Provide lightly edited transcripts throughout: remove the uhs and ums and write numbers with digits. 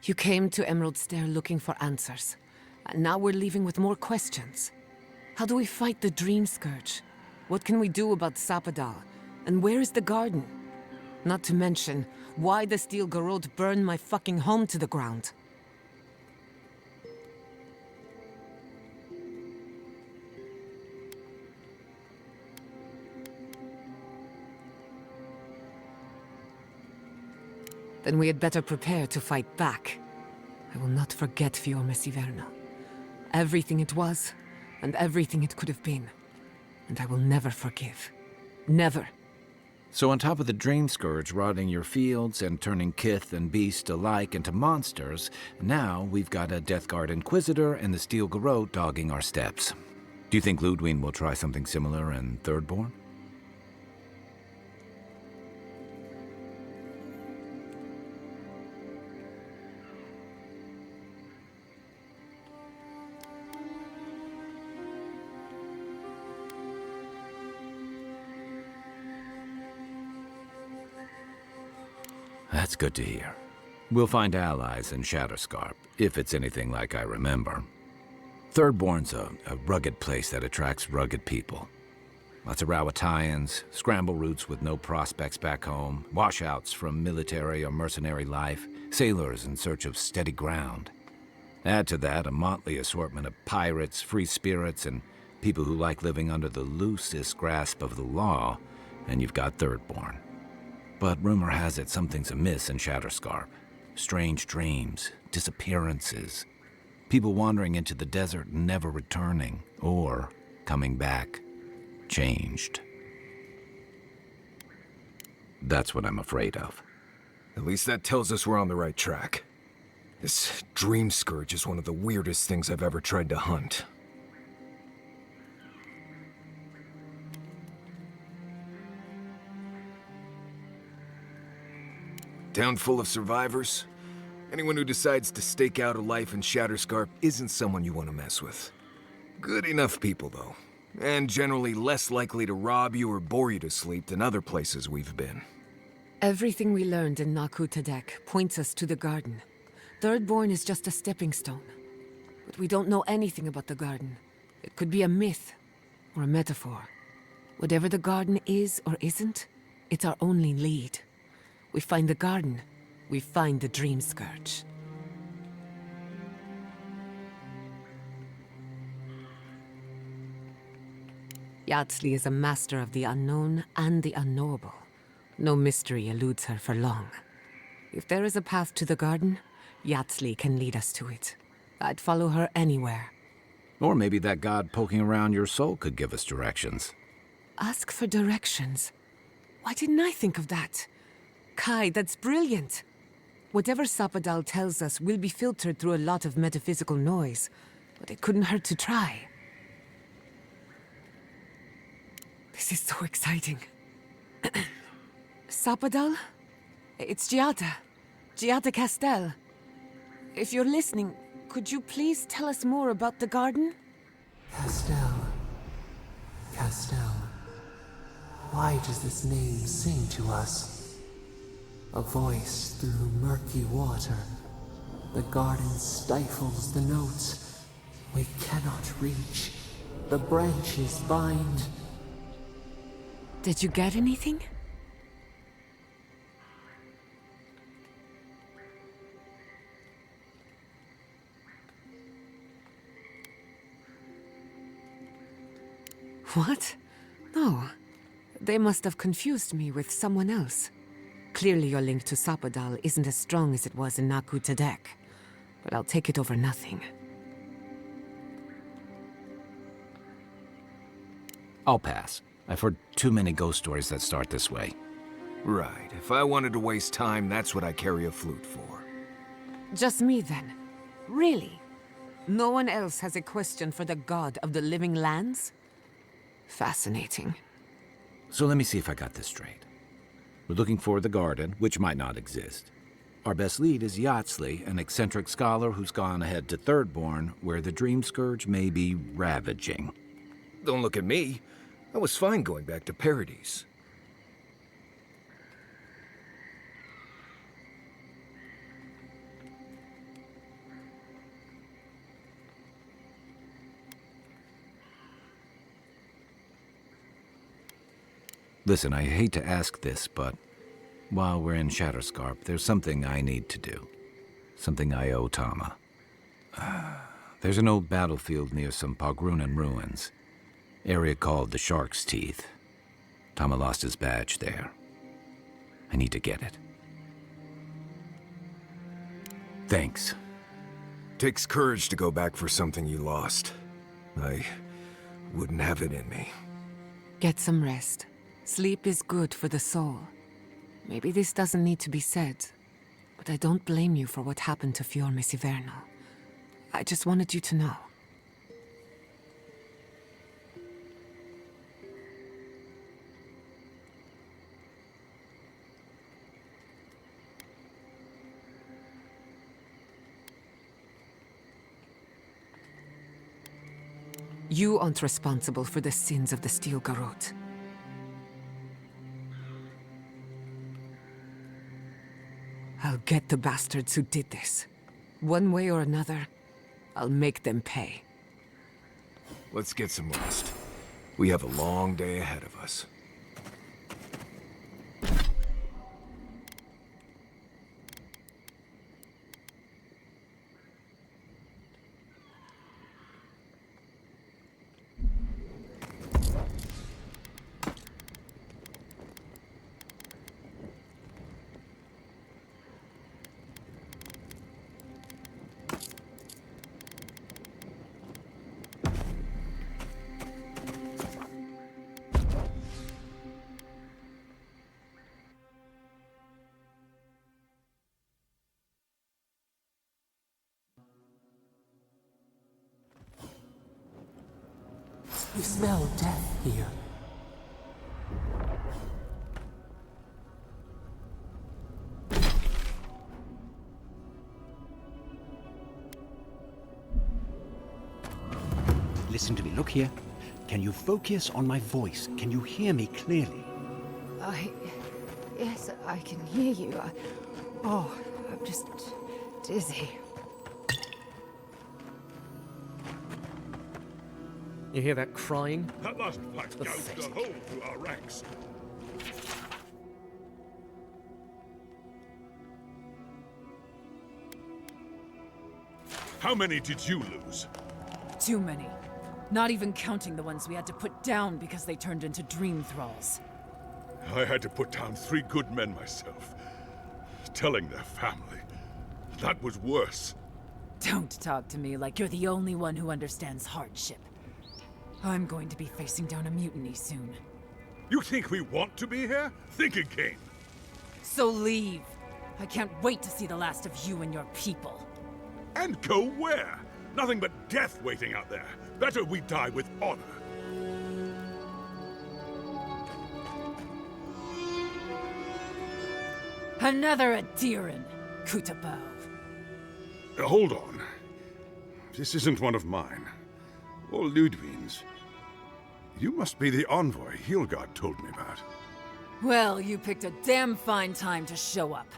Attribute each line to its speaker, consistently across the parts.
Speaker 1: You came to Emerald Stair looking for answers, and now we're leaving with more questions. How do we fight the Dream Scourge? What can we do about Sapadal? And where is the garden? Not to mention, why the Steel Garrote burned my fucking home to the ground. Then we had better prepare to fight back. I will not forget Fiorma Siverna. Everything it was, and everything it could have been. And I will never forgive. Never.
Speaker 2: So on top of the Dream Scourge rotting your fields and turning kith and beast alike into monsters, now we've got a Death Guard Inquisitor and the Steel Garrote dogging our steps. Do you think Ludwine will try something similar in Thirdborn? That's good to hear. We'll find allies in Shatterscarp, if it's anything like I remember. Thirdborn's a rugged place that attracts rugged people. Lots of Rowattians, scramble routes with no prospects back home, washouts from military or mercenary life, sailors in search of steady ground. Add to that a motley assortment of pirates, free spirits, and people who like living under the loosest grasp of the law, and you've got Thirdborn. But rumor has it something's amiss in Shatterscarp. Strange dreams, disappearances, people wandering into the desert and never returning, or coming back, changed. That's what I'm afraid of.
Speaker 3: At least that tells us we're on the right track. This Dream Scourge is one of the weirdest things I've ever tried to hunt. Town full of survivors. Anyone who decides to stake out a life in Shatterscarp isn't someone you want to mess with. Good enough people, though. And generally less likely to rob you or bore you to sleep than other places we've been.
Speaker 1: Everything we learned in Naku Tadek points us to the garden. Thirdborn is just a stepping stone. But we don't know anything about the garden. It could be a myth, or a metaphor. Whatever the garden is or isn't, it's our only lead. We find the garden, we find the Dream Scourge. Yardsley is a master of the unknown and the unknowable. No mystery eludes her for long. If there is a path to the garden, Yardsley can lead us to it. I'd follow her anywhere.
Speaker 2: Or maybe that god poking around your soul could give us directions.
Speaker 1: Ask for directions. Why didn't I think of that? Kai, that's brilliant. Whatever Sapadal tells us will be filtered through a lot of metaphysical noise, but it couldn't hurt to try. This is so exciting. Sapadal? It's Giada. Giada Castell. If you're listening, could you please tell us more about the garden?
Speaker 4: Castell. Castell. Why does this name sing to us? A voice through murky water. The garden stifles the notes. We cannot reach. The branches bind.
Speaker 1: Did you get anything? What? No. They must have confused me with someone else. Clearly your link to Sapadal isn't as strong as it was in Naku Tadek, but I'll take it over nothing.
Speaker 2: I'll pass. I've heard too many ghost stories that start this way.
Speaker 3: Right. If I wanted to waste time, that's what I carry a flute for.
Speaker 1: Just me then? Really? No one else has a question for the god of the living lands? Fascinating.
Speaker 2: So let me see if I got this straight. We're looking for the garden, which might not exist. Our best lead is Yardsley, an eccentric scholar who's gone ahead to Thirdborn, where the Dream Scourge may be ravaging.
Speaker 3: Don't look at me. I was fine going back to Paradise.
Speaker 2: Listen, I hate to ask this, but while we're in Shatterscarp, there's something I need to do. Something I owe Tama. There's an old battlefield near some Pogrunan ruins. Area called the Shark's Teeth. Tama lost his badge there. I need to get it. Thanks.
Speaker 3: Takes courage to go back for something you lost. I wouldn't have it in me.
Speaker 1: Get some rest. Sleep is good for the soul. Maybe this doesn't need to be said, but I don't blame you for what happened to Fior Messiverno. I just wanted you to know. You aren't responsible for the sins of the Steel Garrote. I'll get the bastards who did this. One way or another, I'll make them pay.
Speaker 3: Let's get some rest. We have a long day ahead of us.
Speaker 4: You smell death here.
Speaker 5: Listen to me, look here. Can you focus on my voice? Can you hear me clearly?
Speaker 6: Yes, I can hear you. I'm just dizzy.
Speaker 7: You hear that crying?
Speaker 8: That last fight gouged a hole through our ranks. How many did you lose?
Speaker 6: Too many. Not even counting the ones we had to put down because they turned into dream thralls.
Speaker 8: I had to put down 3 good men myself. Telling their family. That was worse.
Speaker 6: Don't talk to me like you're the only one who understands hardship. I'm going to be facing down a mutiny soon.
Speaker 8: You think we want to be here? Think again.
Speaker 6: So leave. I can't wait to see the last of you and your people.
Speaker 8: And go where? Nothing but death waiting out there. Better we die with honor.
Speaker 6: Another Aedyran, Kutabov.
Speaker 8: Hold on. This isn't one of mine. Or Ludwig's. You must be the envoy Hilgard told me about.
Speaker 6: Well, you picked a damn fine time to show up.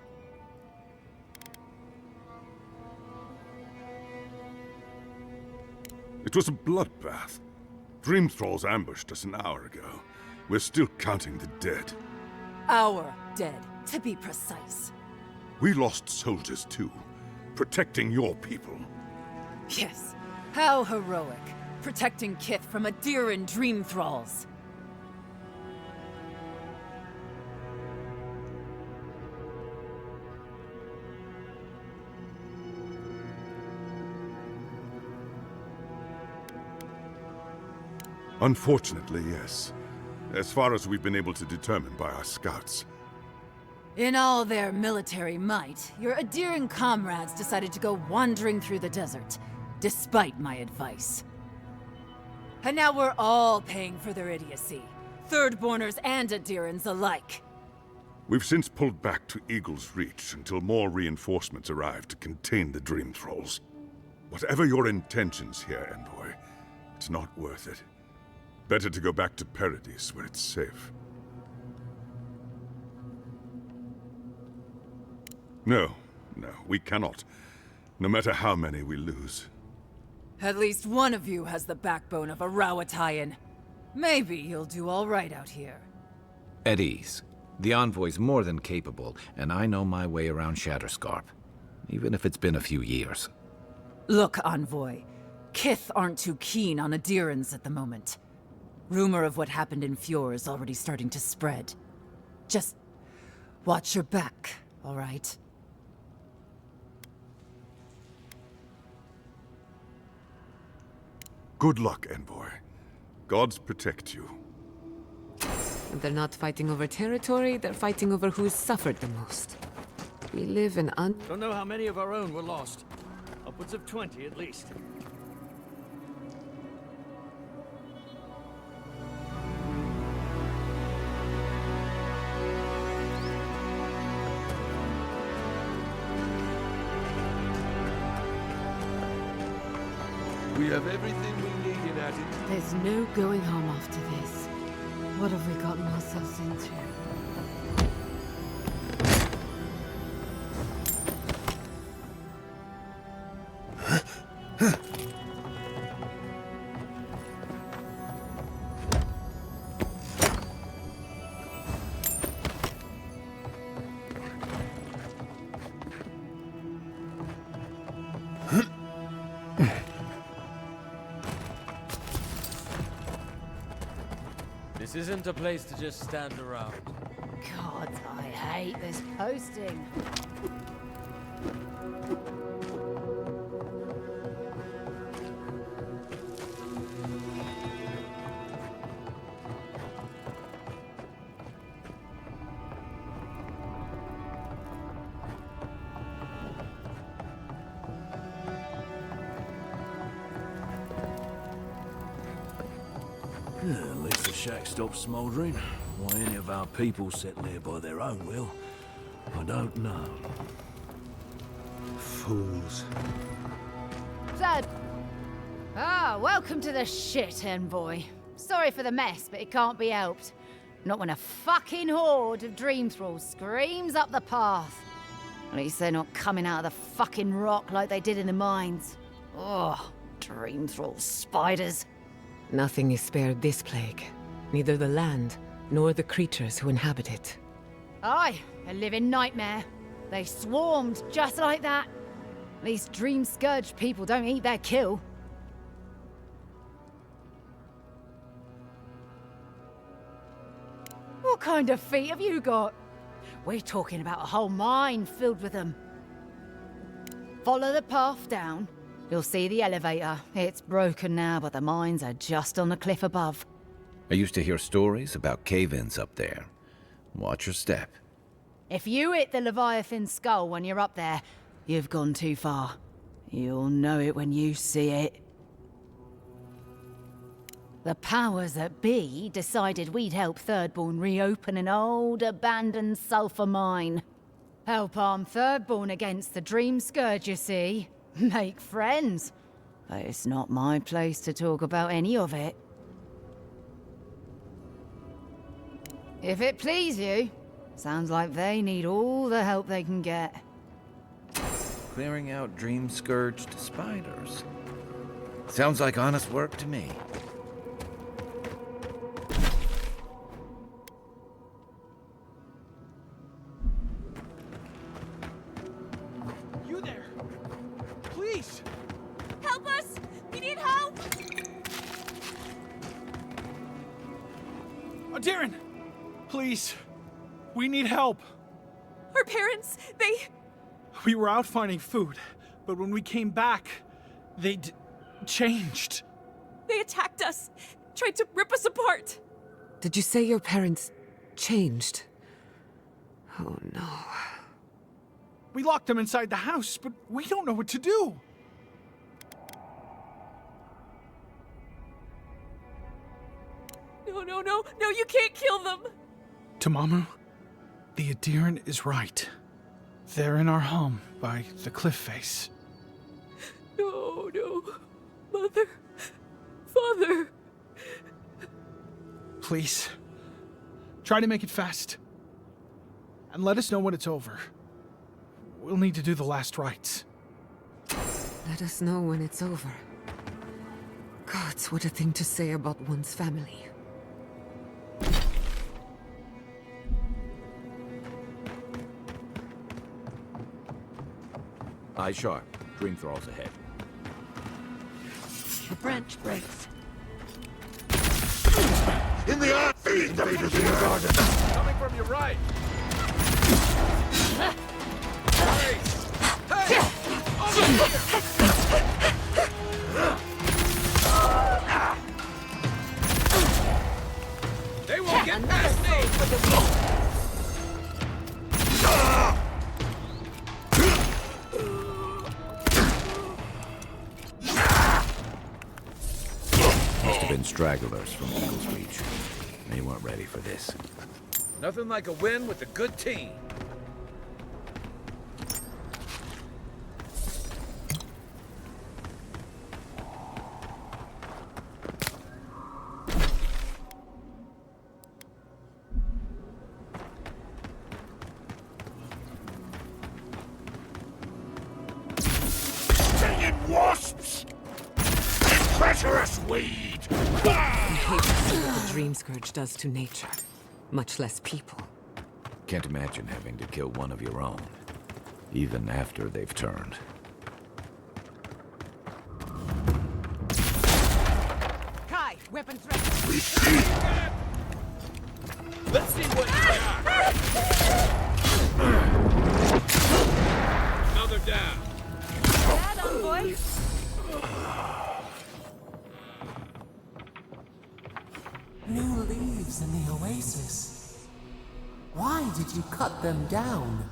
Speaker 8: It was a bloodbath. Dream Thralls ambushed us an hour ago. We're still counting the dead.
Speaker 6: Our dead, to be precise.
Speaker 8: We lost soldiers too, protecting your people.
Speaker 6: Yes, how heroic. Protecting Kith from Aedyran dream thralls.
Speaker 8: Unfortunately, yes. As far as we've been able to determine by our scouts.
Speaker 6: In all their military might, your Aedyran comrades decided to go wandering through the desert, despite my advice. And now we're all paying for their idiocy. Thirdborners and Aedyrans alike.
Speaker 8: We've since pulled back to Eagle's Reach until more reinforcements arrive to contain the Dream Thralls. Whatever your intentions here, Envoy, it's not worth it. Better to go back to Paradise where it's safe. No, we cannot. No matter how many we lose.
Speaker 6: At least one of you has the backbone of a Rawatayan. Maybe you'll do all right out here.
Speaker 2: At ease. The envoy's more than capable, and I know my way around Shatterscarp, even if it's been a few years.
Speaker 6: Look, Envoy. Kith aren't too keen on Aedyrans at the moment. Rumor of what happened in Fjord is already starting to spread. Just watch your back, all right?
Speaker 8: Good luck, Envoy. Gods protect you.
Speaker 1: They're not fighting over territory, they're fighting over who's suffered the most. We live in
Speaker 7: Don't know how many of our own were lost. Upwards of 20 at least.
Speaker 9: We have everything we need in Aedyr.
Speaker 1: There's no going home after this. What have we gotten ourselves into?
Speaker 10: This isn't a place to just stand around.
Speaker 6: God, I hate this posting.
Speaker 9: Yeah, at least the shack stopped smouldering. Why any of our people settle here by their own will, I don't know. Fools.
Speaker 11: Dad! Ah, welcome to the shit, envoy. Sorry for the mess, but it can't be helped. Not when a fucking horde of dream thralls screams up the path. At least they're not coming out of the fucking rock like they did in the mines. Oh, dream thrall spiders.
Speaker 1: Nothing is spared this plague. Neither the land, nor the creatures who inhabit it.
Speaker 11: Aye, a living nightmare. They swarmed just like that. These dream scourge people don't eat their kill. What kind of feet have you got? We're talking about a whole mine filled with them. Follow the path down. You'll see the elevator. It's broken now, but the mines are just on the cliff above.
Speaker 2: I used to hear stories about cave-ins up there. Watch your step.
Speaker 11: If you hit the Leviathan skull when you're up there, you've gone too far. You'll know it when you see it. The powers that be decided we'd help Thirdborn reopen an old, abandoned sulfur mine. Help arm Thirdborn against the Dream Scourge, you see. Make friends. But it's not my place to talk about any of it. If it please you, sounds like they need all the help they can get.
Speaker 2: Clearing out dream-scourged spiders. Sounds like honest work to me.
Speaker 7: You there! Please!
Speaker 6: Help us! We need help!
Speaker 7: Darren! Please! We need help!
Speaker 6: Our parents, they...
Speaker 7: We were out finding food, but when we came back, they changed.
Speaker 6: They attacked us, tried to rip us apart.
Speaker 1: Did you say your parents changed? Oh no.
Speaker 7: We locked them inside the house, but we don't know what to do.
Speaker 6: No, you can't kill them.
Speaker 7: Tamamu, the Aedyran is right. They're in our home by the cliff face.
Speaker 6: No. Mother. Father.
Speaker 7: Please, try to make it fast. And let us know when it's over. We'll need to do the last rites.
Speaker 1: Let us know when it's over. Gods, what a thing to say about one's family.
Speaker 2: Eye sharp. Dream thralls ahead.
Speaker 12: The branch breaks.
Speaker 8: In the eye! Invaders in the garden!
Speaker 2: Coming from your right!
Speaker 3: Hey! Over here! They won't get past me!
Speaker 2: Must have been stragglers from Eagle's Reach. They weren't ready for this.
Speaker 3: Nothing like a win with a good team.
Speaker 8: Stinging wasps! Treacherous weed!
Speaker 1: I hate to see what the Dream Scourge does to nature, much less people.
Speaker 2: Can't imagine having to kill one of your own, even after they've turned.
Speaker 6: Kai, weapons ready.
Speaker 8: We see!
Speaker 3: Let's see what you got. Another down.
Speaker 6: Bad envoy.
Speaker 4: New leaves in the oasis. Why did you cut them down?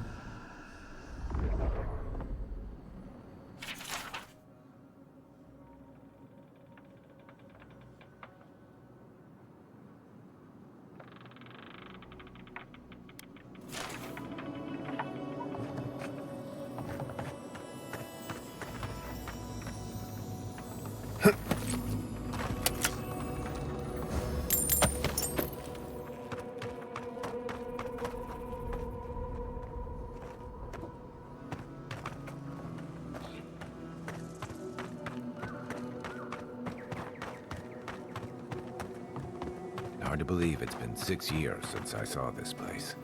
Speaker 2: Hard to believe it's been 6 years since I saw this place.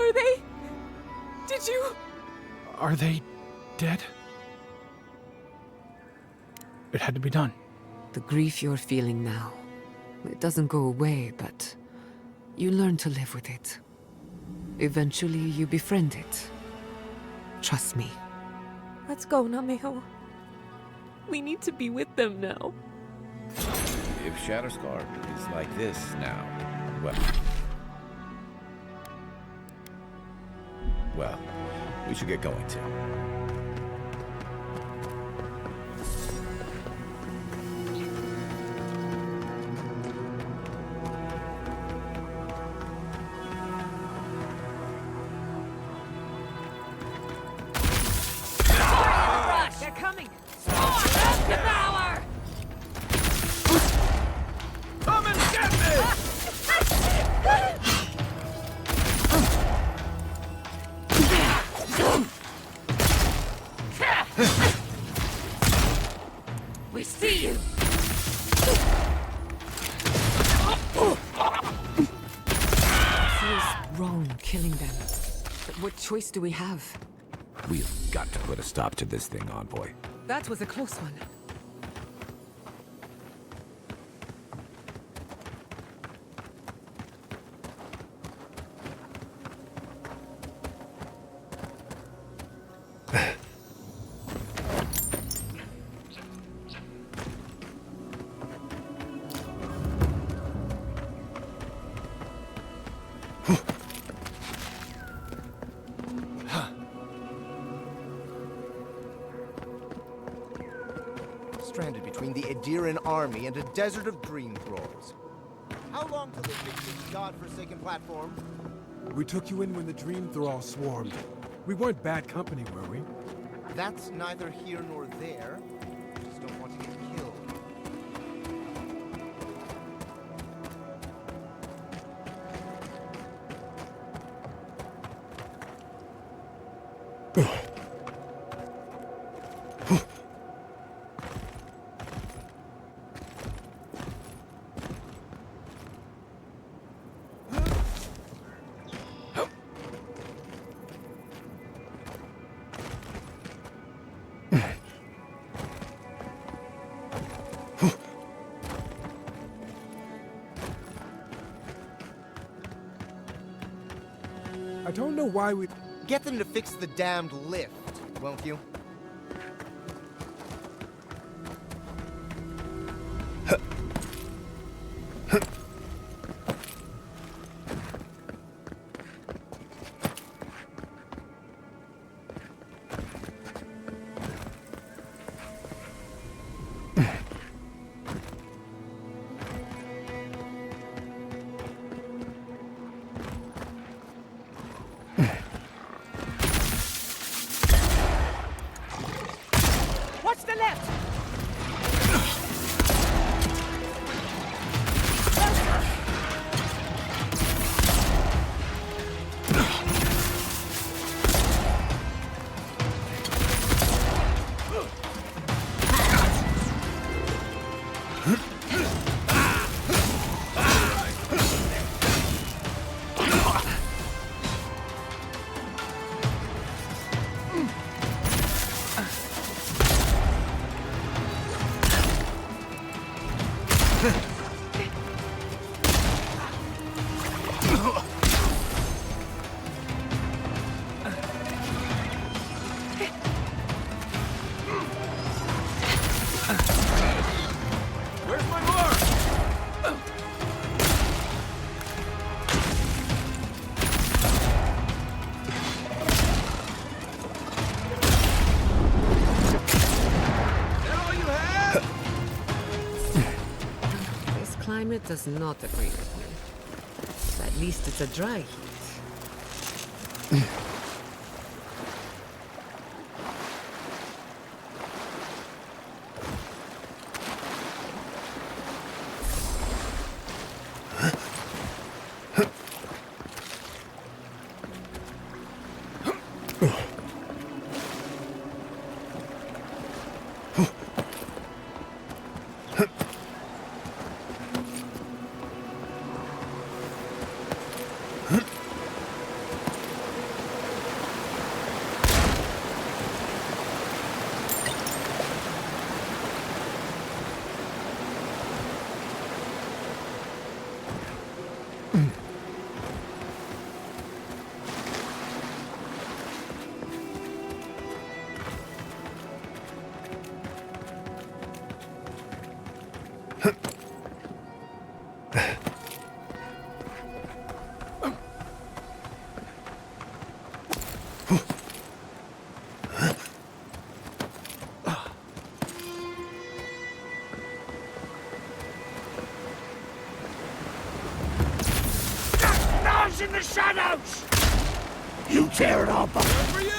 Speaker 1: Are they? Did you?
Speaker 7: Are they dead? It had to be done.
Speaker 1: The grief you're feeling now, it doesn't go away, but you learn to live with it. Eventually, you befriend it. Trust me.
Speaker 12: Let's go, Nameho. We need to be with them now.
Speaker 2: If Shatterscarp is like this now, well, we should get going too.
Speaker 6: They're coming. Devour!
Speaker 3: Come and get me!
Speaker 12: We see you!
Speaker 1: Feels wrong killing them. But what choice do we have?
Speaker 2: We've got to put a stop to this thing, Envoy.
Speaker 1: That was a close one.
Speaker 13: Aedyr army and a desert of dream thralls. How long till they fix this godforsaken platform?
Speaker 14: We took you in when the dream thralls swarmed. We weren't bad company, were we?
Speaker 13: That's neither here nor there. Just don't want to get killed.
Speaker 14: I don't know why we...
Speaker 13: Get them to fix the damned lift, won't you?
Speaker 6: Watch the left!
Speaker 3: Where's my mark? Is that all you have?
Speaker 1: This climate does not agree with me. At least it's a dry heat.
Speaker 9: In the shadows! You tear it all apart!
Speaker 3: For you!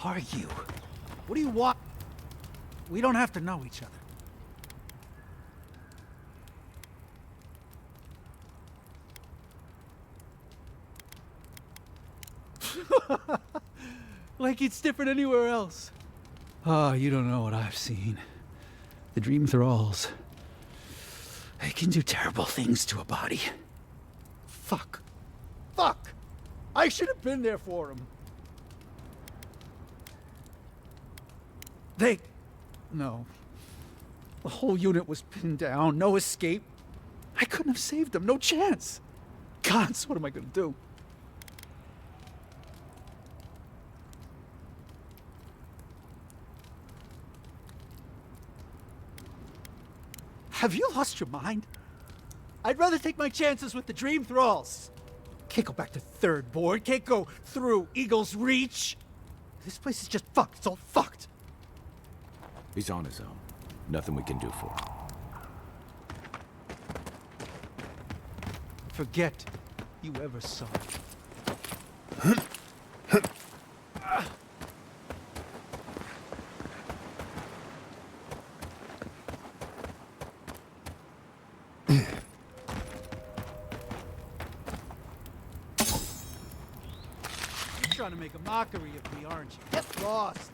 Speaker 5: Are you? What do you want? We don't have to know each other. Like it's different anywhere else. Oh, you don't know what I've seen. The dream thralls. They can do terrible things to a body. Fuck. Fuck! I should have been there for him. No. The whole unit was pinned down, no escape. I couldn't have saved them, no chance. Gods, what am I gonna do? Have you lost your mind? I'd rather take my chances with the Dream Thralls. Can't go back to Thirdborn, can't go through Eagle's Reach. This place is just fucked, it's all fucked.
Speaker 2: He's on his own. Nothing we can do for him.
Speaker 5: Forget you ever saw it. You're trying to make a mockery of me, aren't you? Get lost.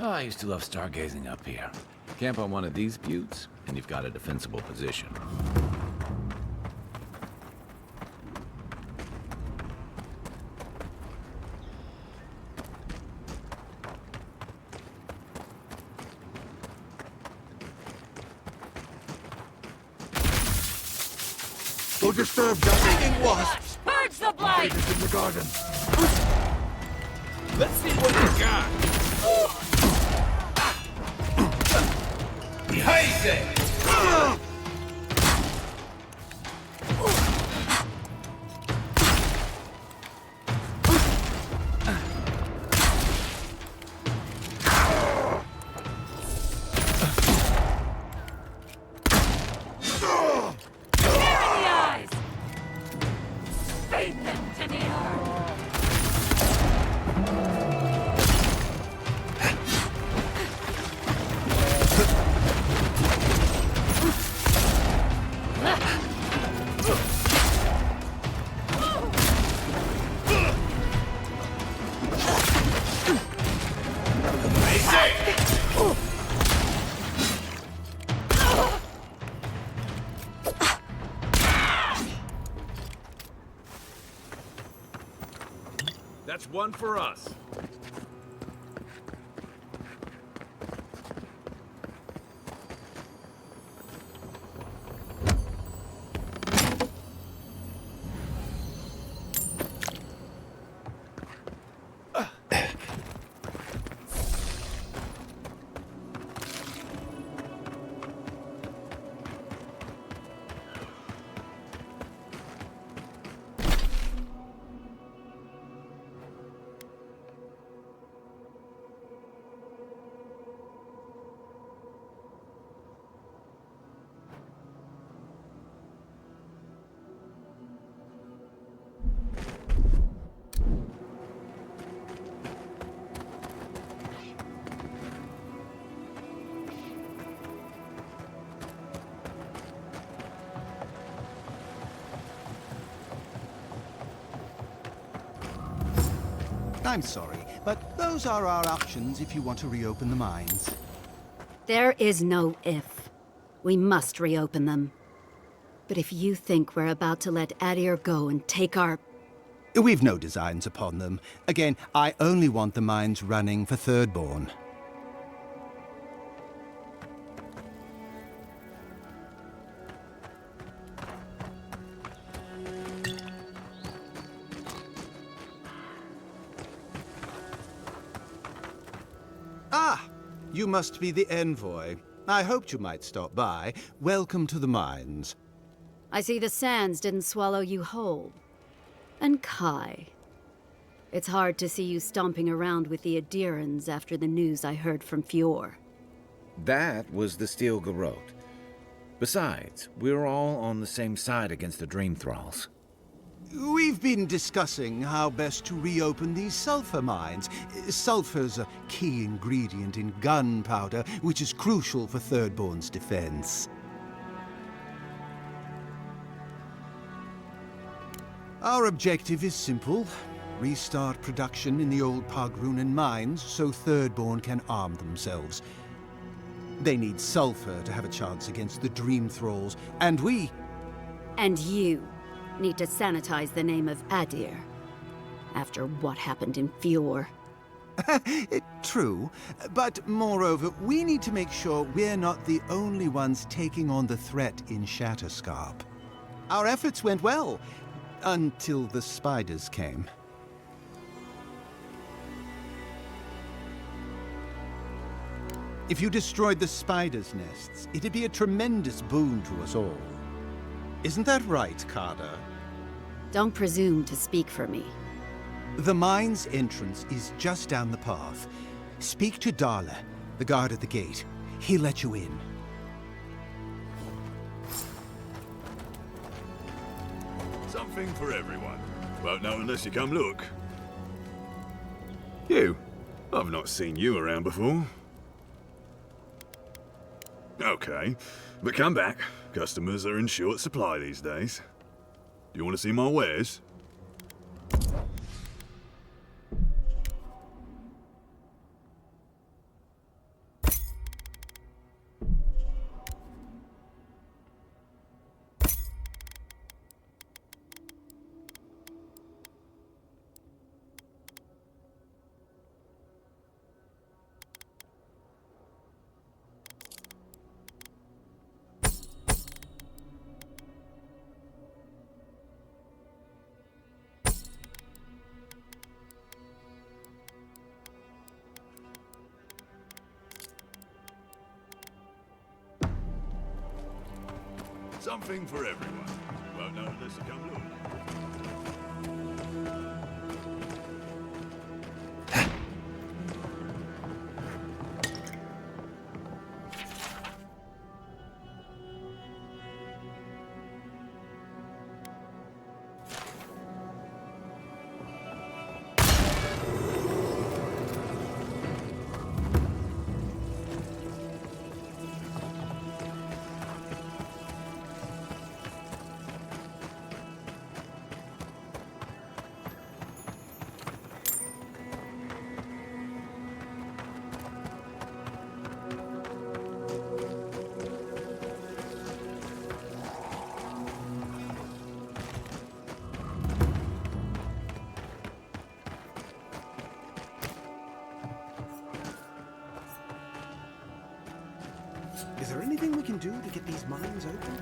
Speaker 2: Oh, I used to love stargazing up here. Camp on one of these buttes, and you've got a defensible position.
Speaker 8: Don't disturb that stinging wasps!
Speaker 11: Purge the blight!
Speaker 8: In the garden.
Speaker 2: Let's see what you got! Behind it!
Speaker 10: That's one for us.
Speaker 13: I'm sorry, but those are our options if you want to reopen the mines.
Speaker 15: There is no if. We must reopen them. But if you think we're about to let Aedyr go and take our...
Speaker 13: We've no designs upon them. Again, I only want the mines running for Thirdborn. Ah! You must be the envoy. I hoped you might stop by. Welcome to the mines.
Speaker 15: I see the sands didn't swallow you whole. And Kai. It's hard to see you stomping around with the Aedyrans after the news I heard from Fior.
Speaker 2: That was the Steel Garrote. Besides, we're all on the same side against the Dream Thralls.
Speaker 13: We've been discussing how best to reopen these sulfur mines. Sulfur's a key ingredient in gunpowder, which is crucial for Thirdborn's defense. Our objective is simple. Restart production in the old Pogrunan mines so Thirdborn can arm themselves. They need sulfur to have a chance against the Dream Thralls, and we...
Speaker 15: And you need to sanitize the name of Aedyr. After what happened in Fjord.
Speaker 13: True, but moreover, we need to make sure we're not the only ones taking on the threat in Shatterscarp. Our efforts went well, until the spiders came. If you destroyed the spiders' nests, it'd be a tremendous boon to us all. Isn't that right, Carter?
Speaker 15: Don't presume to speak for me.
Speaker 13: The mine's entrance is just down the path. Speak to Darla, the guard at the gate. He'll let you in.
Speaker 9: Something for everyone. Won't know unless you come look.
Speaker 16: You? I've not seen you around before.
Speaker 9: Okay, but come back. Customers are in short supply these days. Do you want to see my wares? Something for everyone. Won't know unless you come look.
Speaker 13: Is there anything we can do to get these mines open?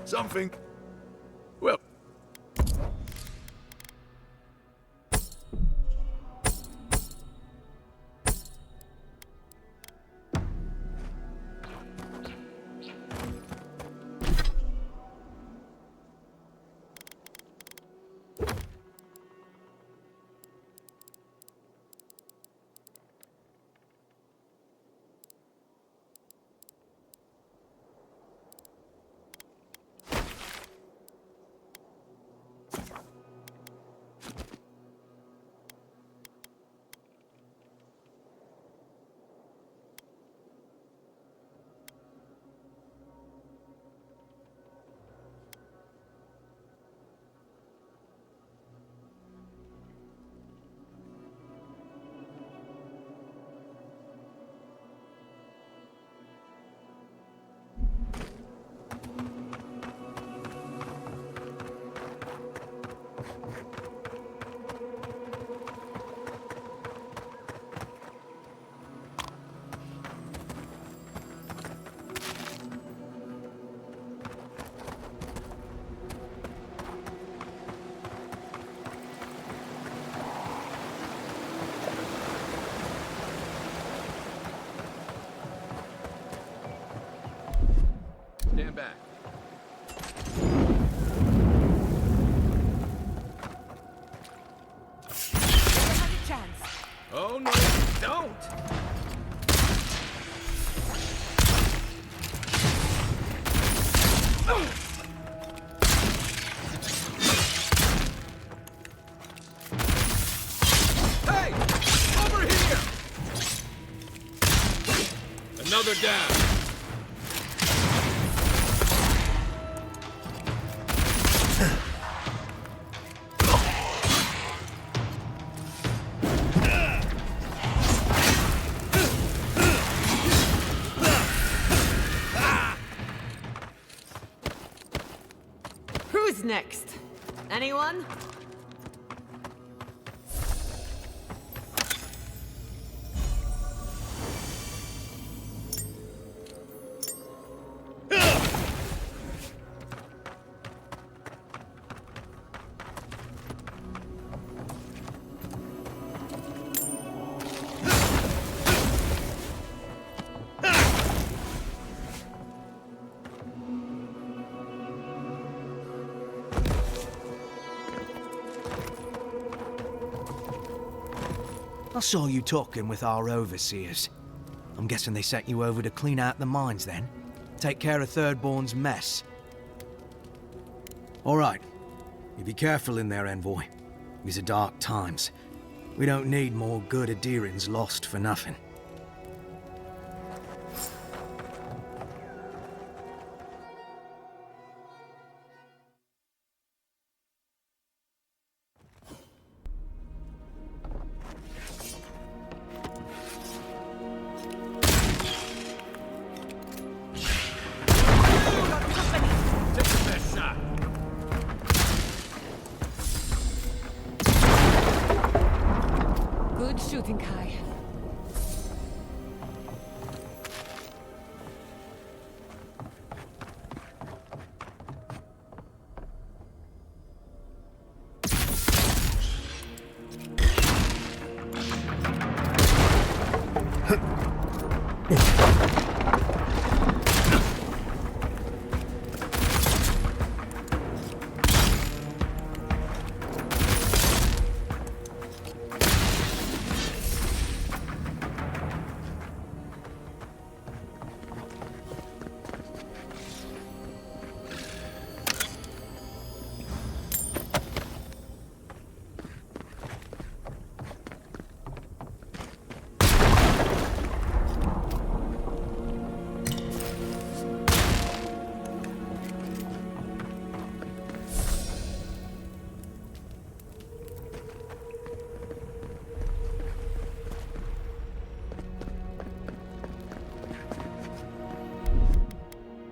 Speaker 9: Something. Well.
Speaker 10: back. Oh no, don't! Hey! Over here! Another down.
Speaker 1: Who's next? Anyone?
Speaker 17: I saw you talking with our overseers. I'm guessing they sent you over to clean out the mines then? Take care of Thirdborn's mess. All right. You be careful in there, envoy. These are dark times. We don't need more good Aedyrans lost for nothing.
Speaker 1: Good shooting, Kai.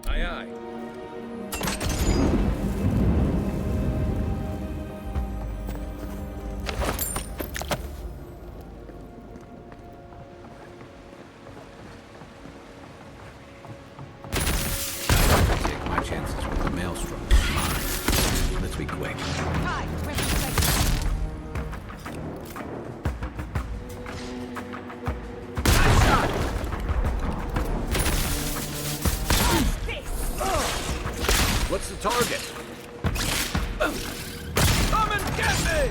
Speaker 10: Aye, aye.
Speaker 2: Take my chances with the maelstrom. Let's be quick.
Speaker 11: Kai,
Speaker 10: What's the target? Come and get me!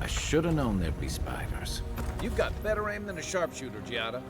Speaker 2: I should have known there'd be spiders.
Speaker 10: You've got better aim than a sharpshooter, Giada.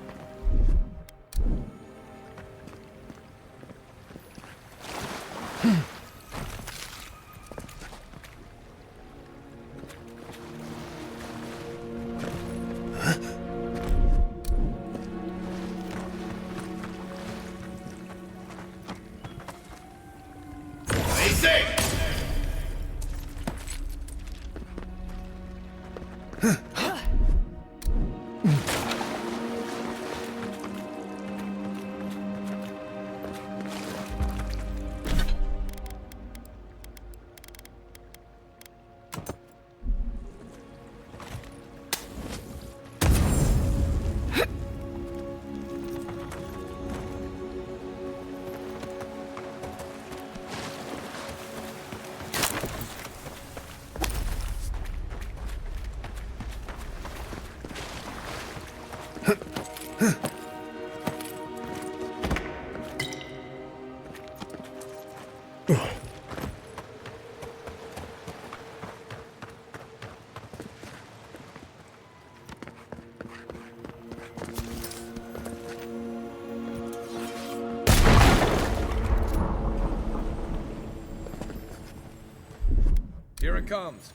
Speaker 10: it comes.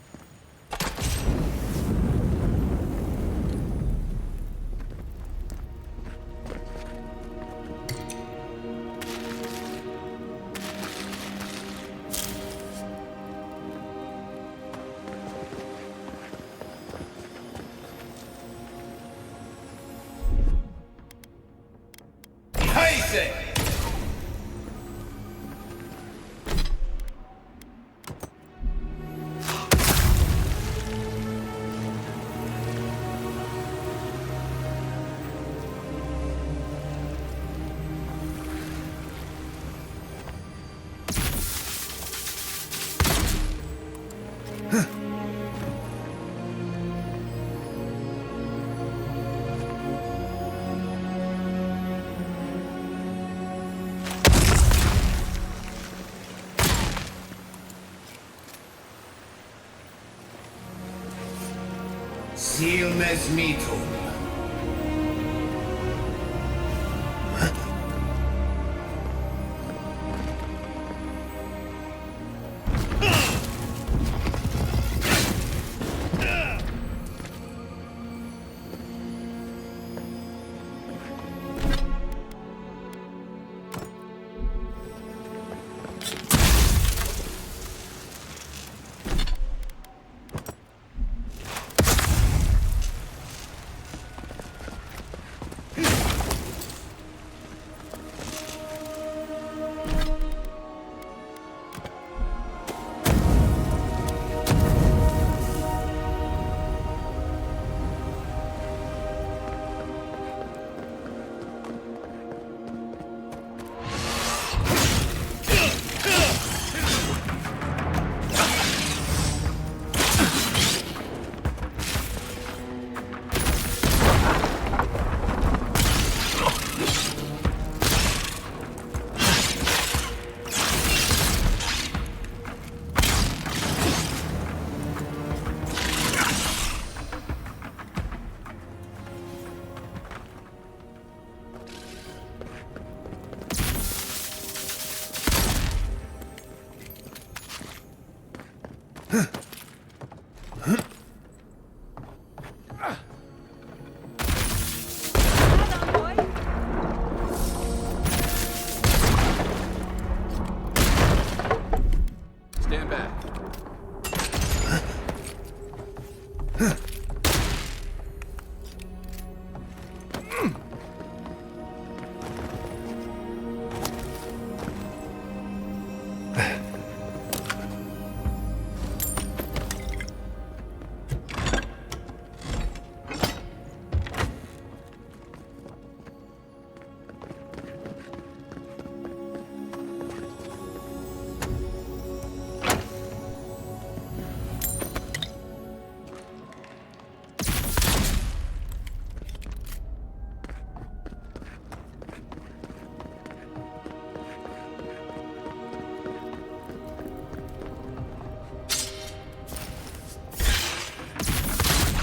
Speaker 18: Silmes mitum.
Speaker 10: Stand back.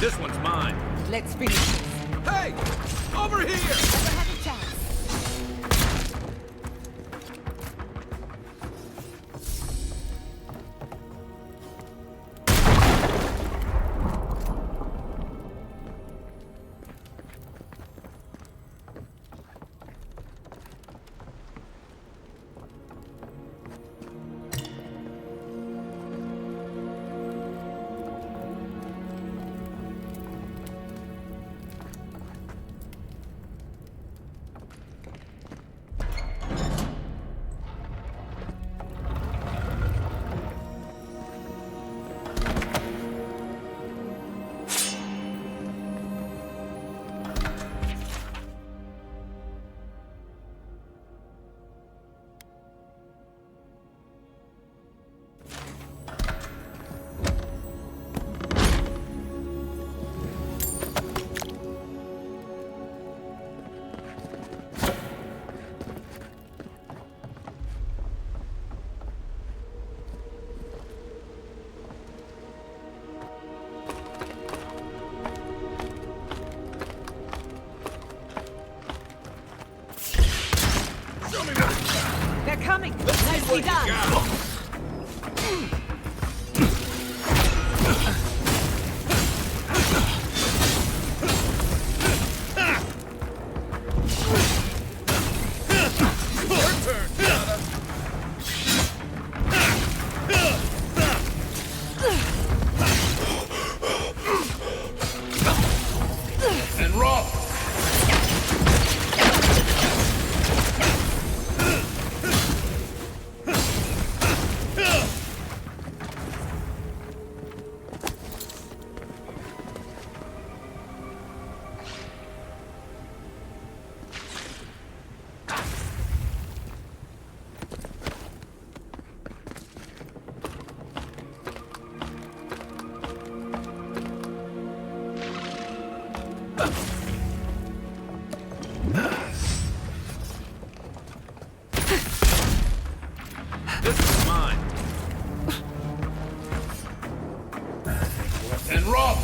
Speaker 10: This one's mine.
Speaker 1: Let's finish this.
Speaker 10: Hey! Over here!
Speaker 11: Never had a chance.
Speaker 1: They're coming! Nicely done!
Speaker 10: This is mine.
Speaker 18: Left and rob!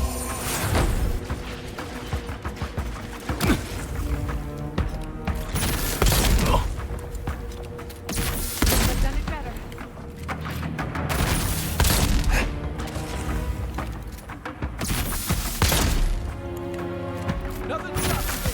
Speaker 12: I've done it better.
Speaker 10: Nothing stops me.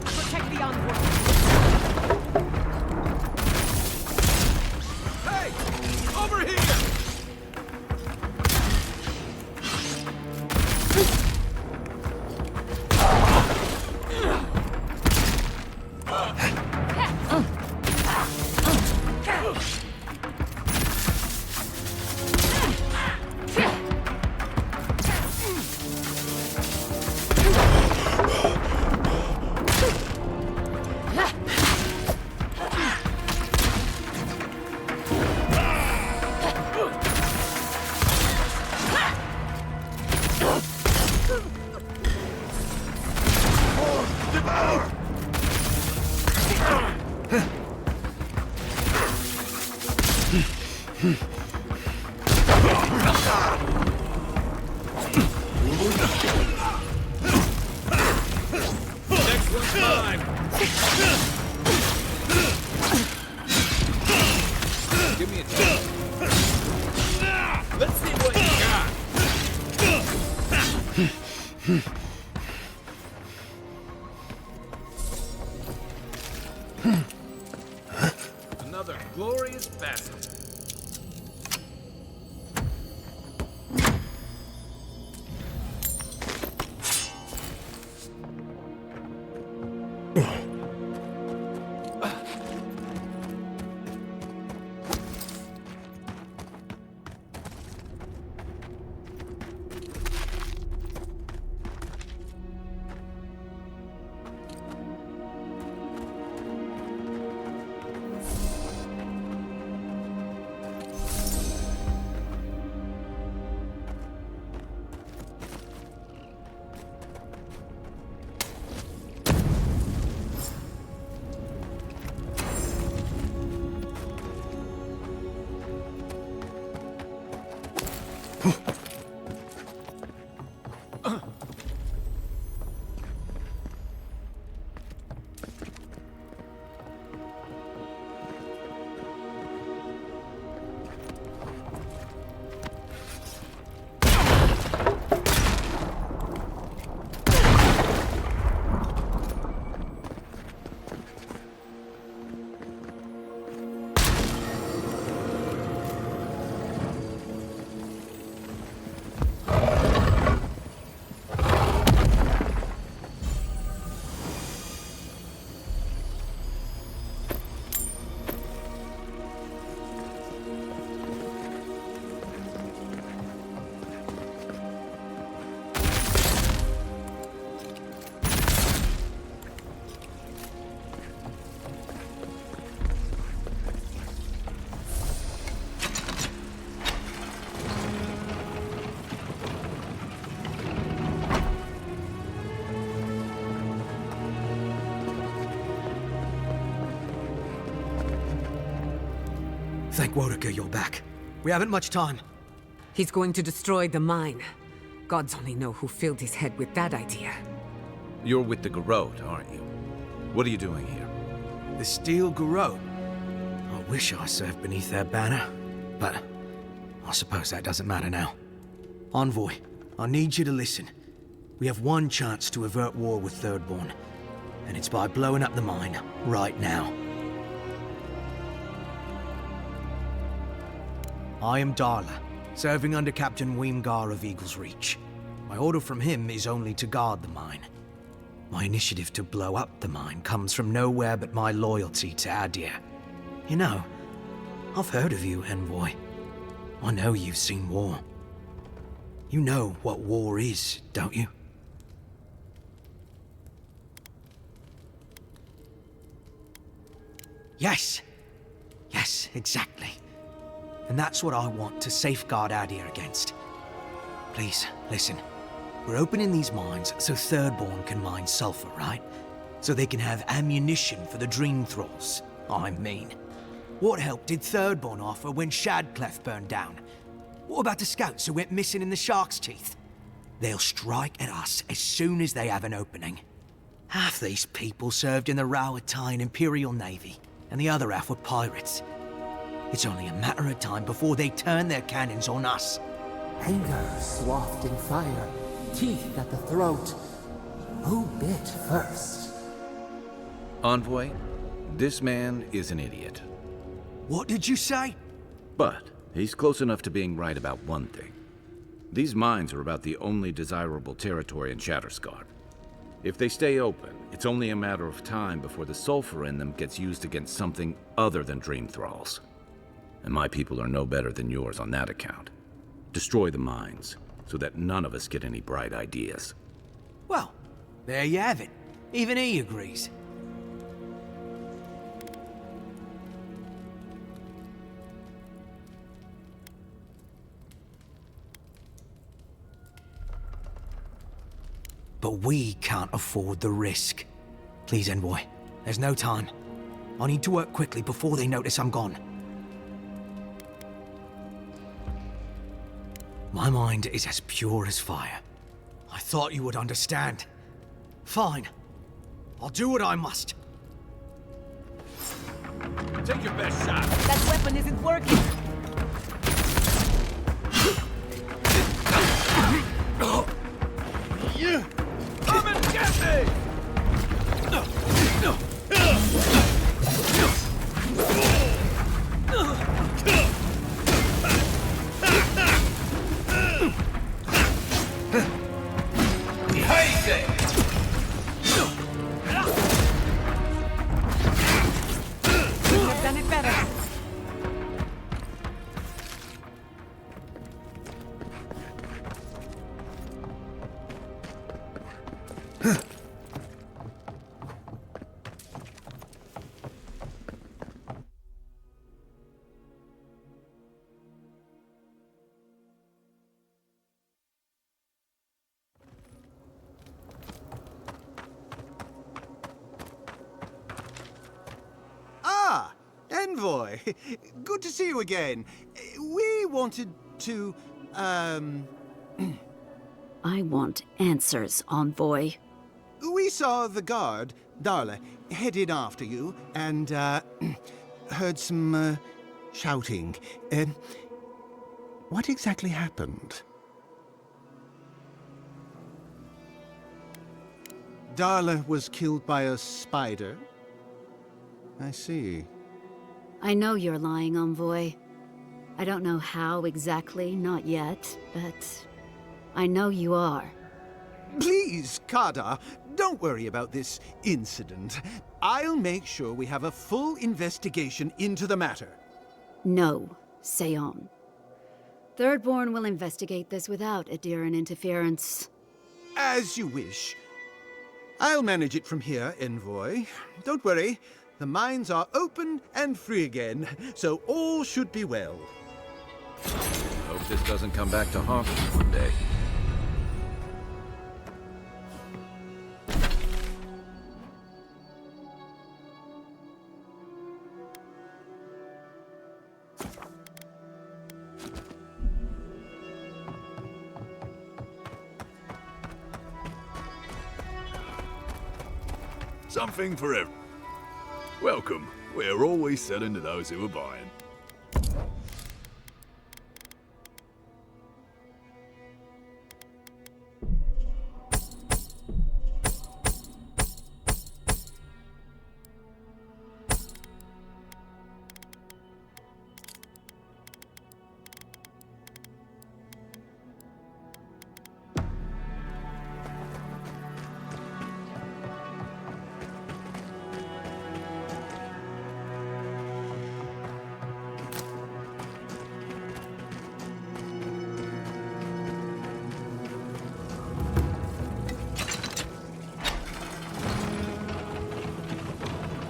Speaker 12: Protect the envoy.
Speaker 10: Hey! Over here! Next one's mine! Give me a chance. Let's see what you got! Another glorious battle.
Speaker 17: Thank Wodaker you're back. We haven't much time.
Speaker 1: He's going to destroy the mine. Gods only know who filled his head with that idea.
Speaker 2: You're with the Garrote, aren't you? What are you doing here?
Speaker 17: The Steel Garrote? I wish I served beneath their banner, but I suppose that doesn't matter now. Envoy, I need you to listen. We have one chance to avert war with Thirdborn, and it's by blowing up the mine right now. I am Darla, serving under Captain Weemgar of Eagle's Reach. My order from him is only to guard the mine. My initiative to blow up the mine comes from nowhere but my loyalty to Aedyr. You know, I've heard of you, Envoy. I know you've seen war. You know what war is, don't you? Yes. Yes, exactly. And that's what I want to safeguard Aedyr against. Please, listen. We're opening these mines so Thirdborn can mine sulfur, right? So they can have ammunition for the Dream Thralls. I mean, what help did Thirdborn offer when Shadclef burned down? What about the scouts who went missing in the Shark's Teeth? They'll strike at us as soon as they have an opening. Half these people served in the Rowatine Imperial Navy, and the other half were pirates. It's only a matter of time before they turn their cannons on us.
Speaker 4: Anger swathed in fire, teeth at the throat. Who bit first?
Speaker 2: Envoy, this man is an idiot.
Speaker 17: What did you say?
Speaker 2: But he's close enough to being right about one thing. These mines are about the only desirable territory in Shatterscarp. If they stay open, it's only a matter of time before the sulfur in them gets used against something other than Dream Thralls. And my people are no better than yours on that account. Destroy the mines, so that none of us get any bright ideas.
Speaker 17: Well, there you have it. Even he agrees. But we can't afford the risk. Please, Envoy. There's no time. I need to work quickly before they notice I'm gone. My mind is as pure as fire. I thought you would understand. Fine. I'll do what I must.
Speaker 10: Take your best shot.
Speaker 6: That weapon isn't working.
Speaker 10: Come and get me!
Speaker 1: I've done it better.
Speaker 13: Ah, Envoy. Good to see you again. We wanted to,
Speaker 15: I want answers, Envoy.
Speaker 13: We saw the guard, Darla, headed after you, and, heard some, shouting. What exactly happened? Darla was killed by a spider? I see.
Speaker 15: I know you're lying, Envoy. I don't know how exactly, not yet, but I know you are.
Speaker 13: Please, Kada, don't worry about this incident. I'll make sure we have a full investigation into the matter.
Speaker 15: No, Seon. Thirdborn will investigate this without Aedyran interference.
Speaker 13: As you wish. I'll manage it from here, Envoy. Don't worry. The mines are open and free again, so all should be well.
Speaker 2: Hope this doesn't come back to haunt us one day.
Speaker 16: Something for everyone. Welcome. We're always selling to those who are buying.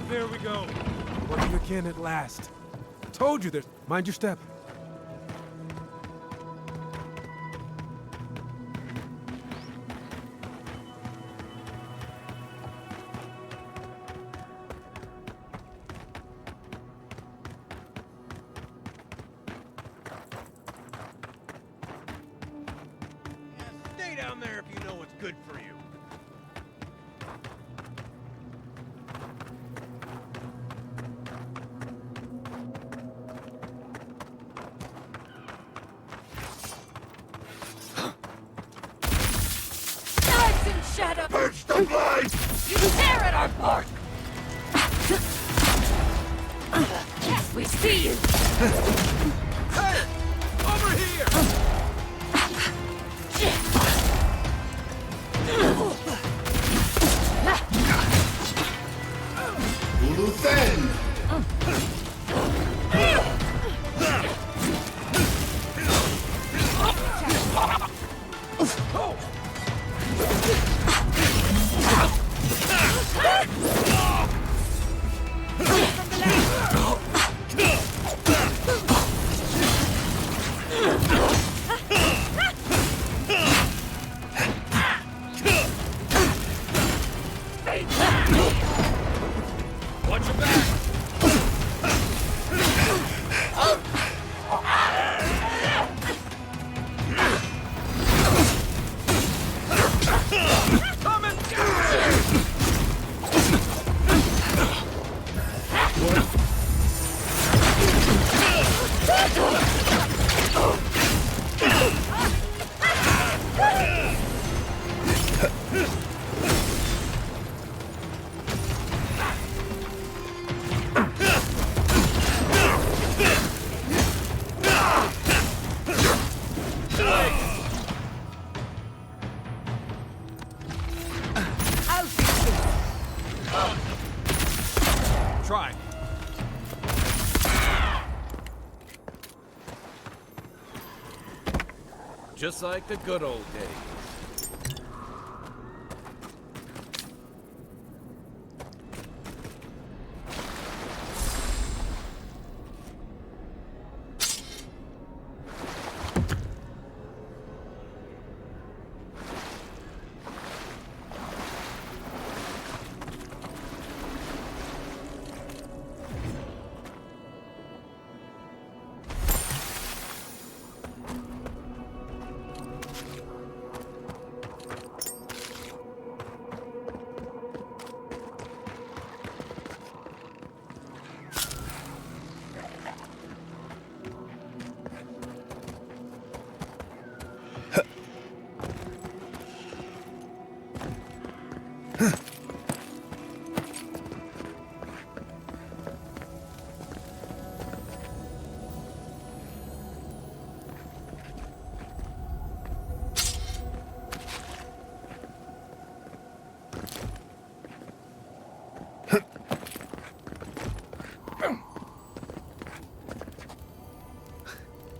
Speaker 14: There we go. One again at last. Told you there's... Mind your step.
Speaker 10: Stay down there if you know what's good for you.
Speaker 6: Shadow!
Speaker 10: Purge the blind!
Speaker 6: You tear at our bark! Yes, we see you!
Speaker 10: Hey! Over here!
Speaker 18: Uluthen!
Speaker 10: Watch your back! Come and get me! Try.
Speaker 2: Just like the good old days.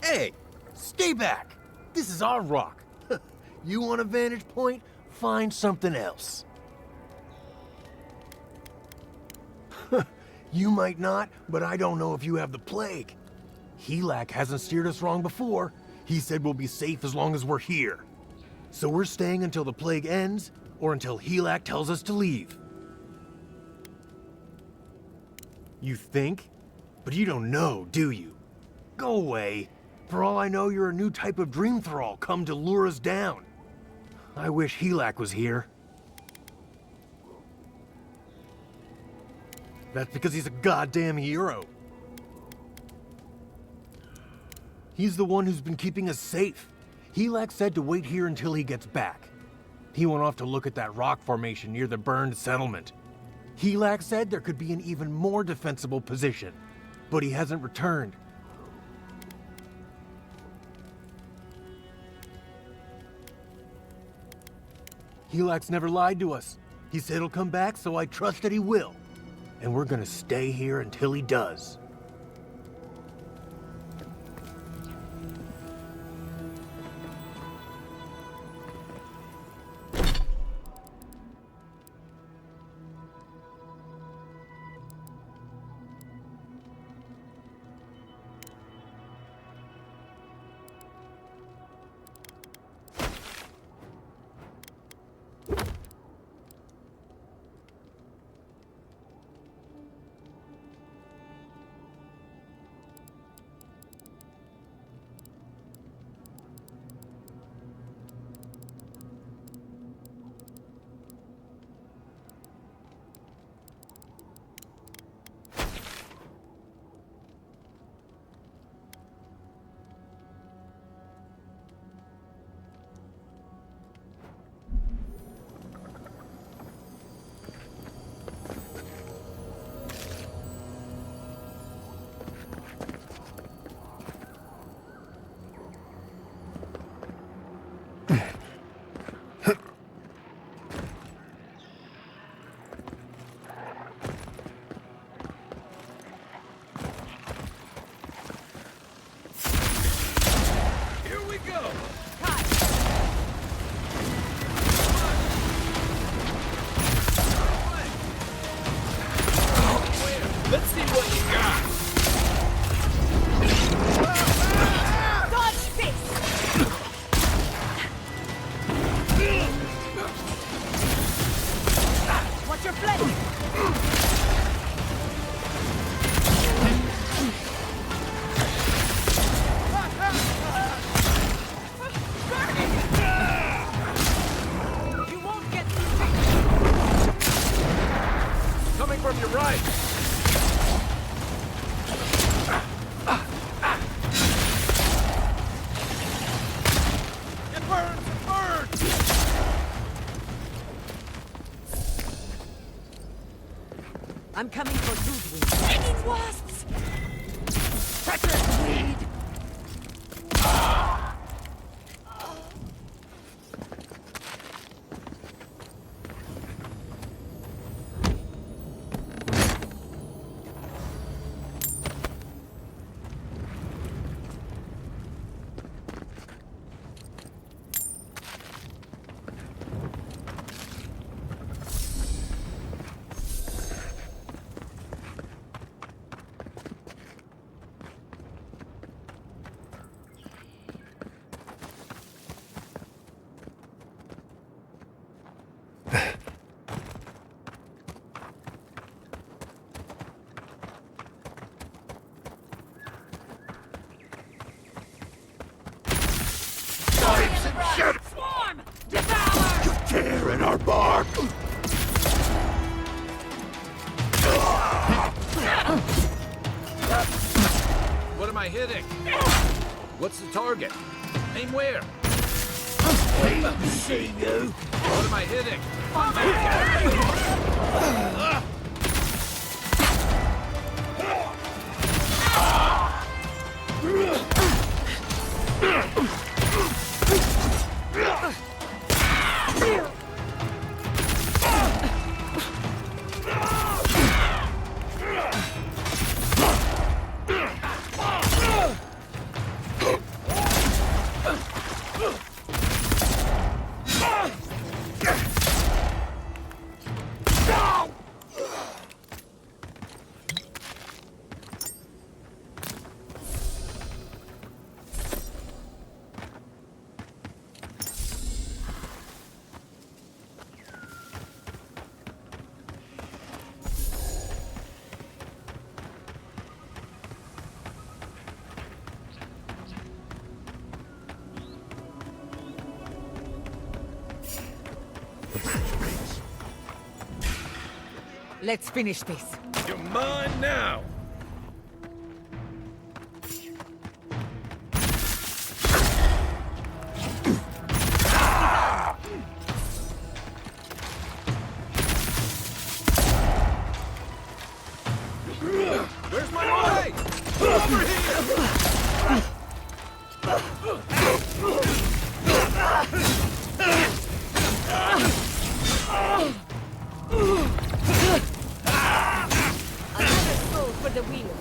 Speaker 19: Hey, stay back. This is our rock. You want a vantage point? Find something else. You might not, but I don't know if you have the plague. Helak hasn't steered us wrong before. He said we'll be safe as long as we're here. So we're staying until the plague ends, or until Helak tells us to leave. You think? But you don't know, do you? Go away. For all I know, you're a new type of dream thrall come to lure us down. I wish Helak was here. That's because he's a goddamn hero. He's the one who's been keeping us safe. Helak said to wait here until he gets back. He went off to look at that rock formation near the burned settlement. Helak said there could be an even more defensible position, but he hasn't returned. Helak's never lied to us. He said he'll come back, so I trust that he will. And we're gonna stay here until he does.
Speaker 10: Let's see what you got.
Speaker 6: Dodge this! Watch your flank!
Speaker 10: You won't get through. Coming from your right.
Speaker 1: I'm coming for Ludwig. Stinging wasps! Treacherous weed!
Speaker 10: Swarm! Devour!
Speaker 8: You tear in our bark!
Speaker 2: What am I hitting? What's the target? Aim where?
Speaker 10: See you.
Speaker 2: What am I hitting?
Speaker 1: Let's finish this.
Speaker 3: You're mine now!
Speaker 10: Where's my way? Over here!
Speaker 11: Another soul for the wheel.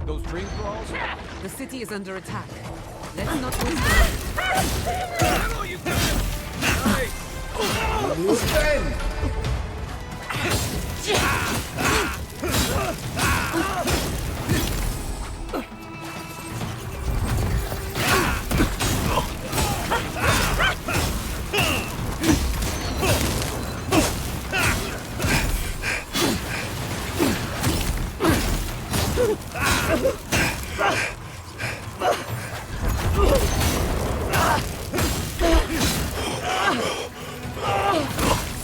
Speaker 10: Those dream thralls?
Speaker 1: The city is under attack. Let's not waste time.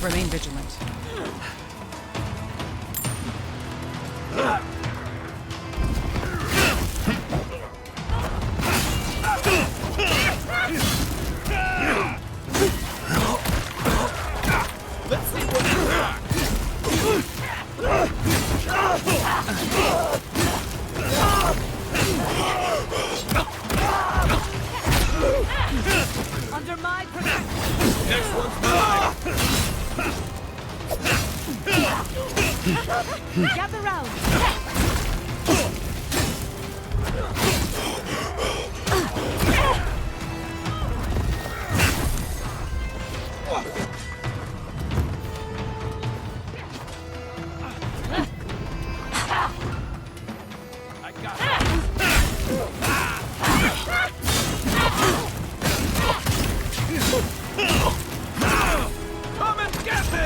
Speaker 1: Remain vigilant.
Speaker 10: Let's see what you got!
Speaker 11: Under my protection.
Speaker 10: Next one's mine!
Speaker 11: Gather round.
Speaker 10: I got Come and get me!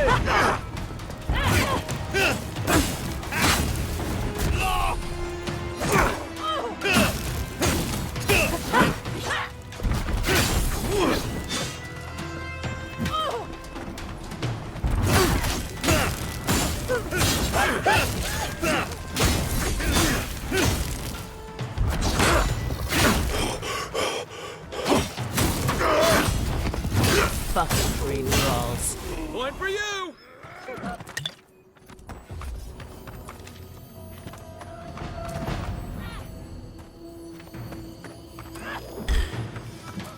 Speaker 1: Fucking green thralls.
Speaker 10: Point for you!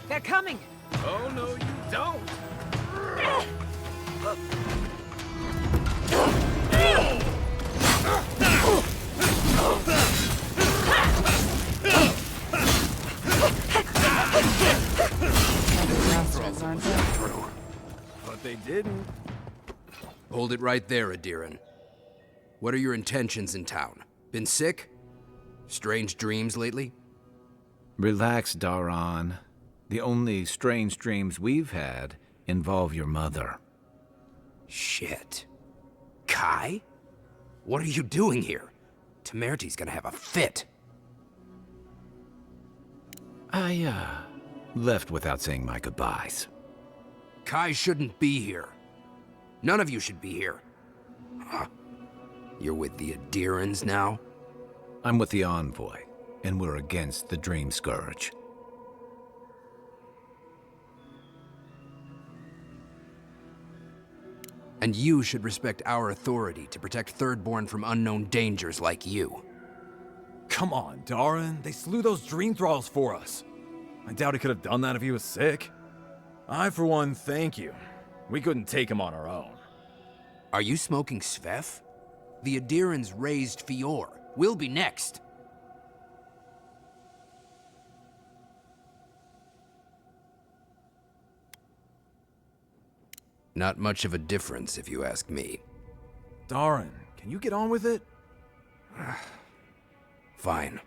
Speaker 1: They're coming!
Speaker 10: Oh, no, you don't!
Speaker 20: But they didn't.
Speaker 21: Hold it right there, Aedyr. What are your intentions in town? Been sick? Strange dreams lately?
Speaker 2: Relax, Daran. The only strange dreams we've had involve your mother.
Speaker 21: Shit. Kai? What are you doing here? Temerty's gonna have a fit.
Speaker 2: I, left without saying my goodbyes.
Speaker 21: Kai shouldn't be here. None of you should be here. Huh. You're with the Aedyrans now?
Speaker 2: I'm with the envoy, and we're against the Dream Scourge.
Speaker 21: And you should respect our authority to protect Thirdborn from unknown dangers like you.
Speaker 22: Come on, Daran. They slew those dream thralls for us.
Speaker 20: I doubt he could have done that if he was sick. I, for one, thank you. We couldn't take him on our own.
Speaker 21: Are you smoking Sveth? The Aedyrans raised Fior. We'll be next. Not much of a difference, if you ask me.
Speaker 20: Darren, can you get on with it?
Speaker 21: Fine.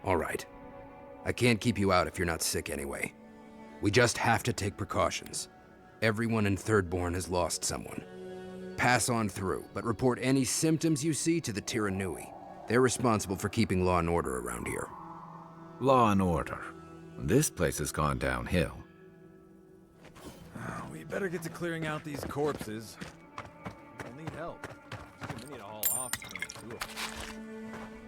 Speaker 21: All right. I can't keep you out if you're not sick anyway. We just have to take precautions. Everyone in Thirdborn has lost someone. Pass on through, but report any symptoms you see to the Tiranui. They're responsible for keeping law and order around here.
Speaker 2: Law and order. This place has gone downhill.
Speaker 20: We better get to clearing out these corpses. We'll need help. We need to haul off between the two of them.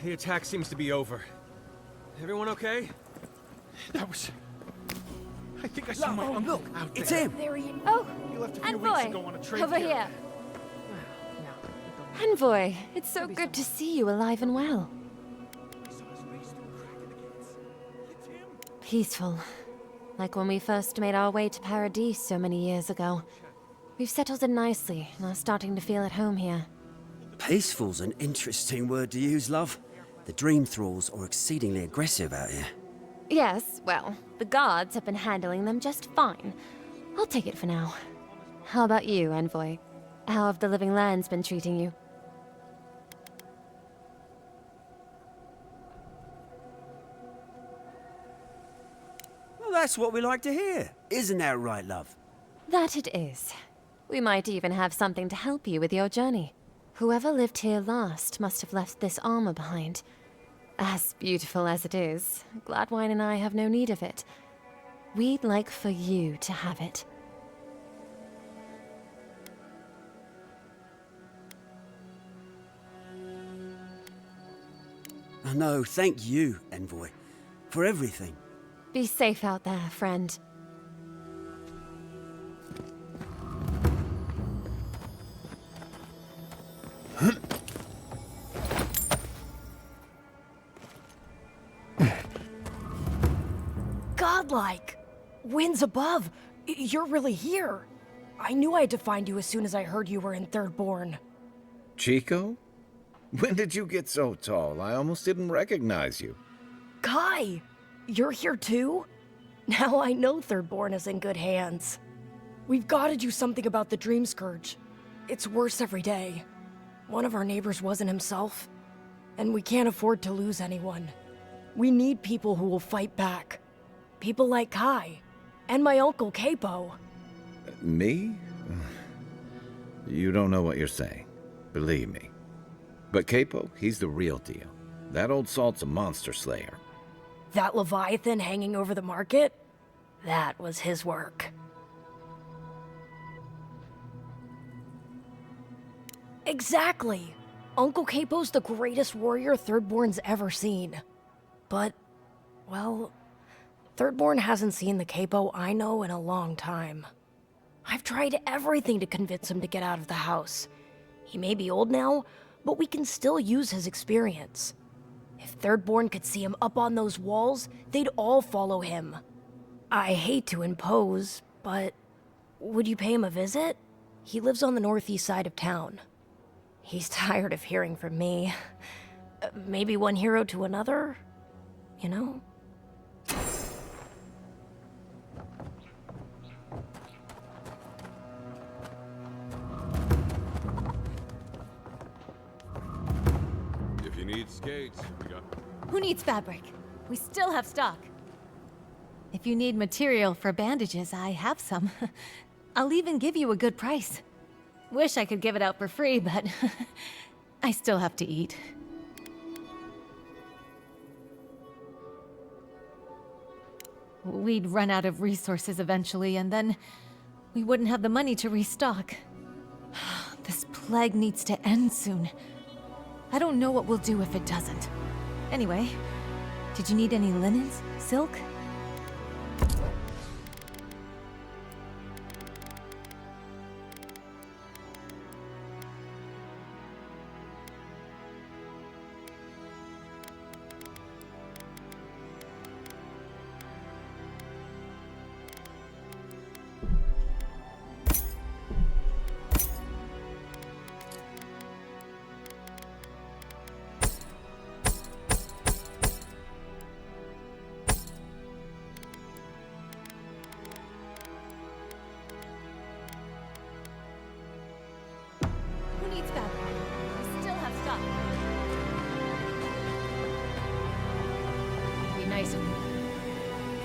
Speaker 14: The attack seems to be over. Everyone okay?
Speaker 7: That was... I think I saw my uncle
Speaker 22: look,
Speaker 7: out
Speaker 22: it's
Speaker 7: there.
Speaker 22: him.
Speaker 11: There he is. Oh,
Speaker 7: He left a few
Speaker 11: Envoy.
Speaker 7: weeks ago on a trade
Speaker 11: Over
Speaker 7: carrier.
Speaker 11: here.
Speaker 12: Envoy, it's so good to see you alive and well. Peaceful. Like when we first made our way to Paradise so many years ago. We've settled in nicely and are starting to feel at home here.
Speaker 22: Peaceful's an interesting word to use, love. The Dream Thralls are exceedingly aggressive out here.
Speaker 12: Yes, well, the guards have been handling them just fine. I'll take it for now. How about you, Envoy? How have the Living Lands been treating you?
Speaker 22: Well, that's what we like to hear. Isn't that right, love?
Speaker 12: That it is. We might even have something to help you with your journey. Whoever lived here last must have left this armor behind. As beautiful as it is, Gladwine and I have no need of it. We'd like for you to have it.
Speaker 22: Oh, no, thank you, Envoy, for everything.
Speaker 12: Be safe out there, friend.
Speaker 23: Godlike! Winds above! You're really here! I knew I had to find you as soon as I heard you were in Thirdborn.
Speaker 2: Chico? When did you get so tall? I almost didn't recognize you.
Speaker 23: Kai! You're here too? Now I know Thirdborn is in good hands. We've got to do something about the Dream Scourge. It's worse every day. One of our neighbors wasn't himself, and we can't afford to lose anyone. We need people who will fight back. People like Kai, and my uncle Capo.
Speaker 2: Me? You don't know what you're saying. Believe me. But Capo, he's the real deal. That old salt's a monster slayer.
Speaker 23: That Leviathan hanging over the market? That was his work. Exactly! Uncle Capo's the greatest warrior Thirdborn's ever seen. But, well, Thirdborn hasn't seen the Capo I know in a long time. I've tried everything to convince him to get out of the house. He may be old now, but we can still use his experience. If Thirdborn could see him up on those walls, they'd all follow him. I hate to impose, but would you pay him a visit? He lives on the northeast side of town. He's tired of hearing from me. Maybe one hero to another, you know?
Speaker 20: If you need skates, we got...
Speaker 12: Who needs fabric? We still have stock. If you need material for bandages, I have some. I'll even give you a good price. Wish I could give it out for free, but I still have to eat. We'd run out of resources eventually, and then we wouldn't have the money to restock. This plague needs to end soon. I don't know what we'll do if it doesn't. Anyway, did you need any linens? Silk?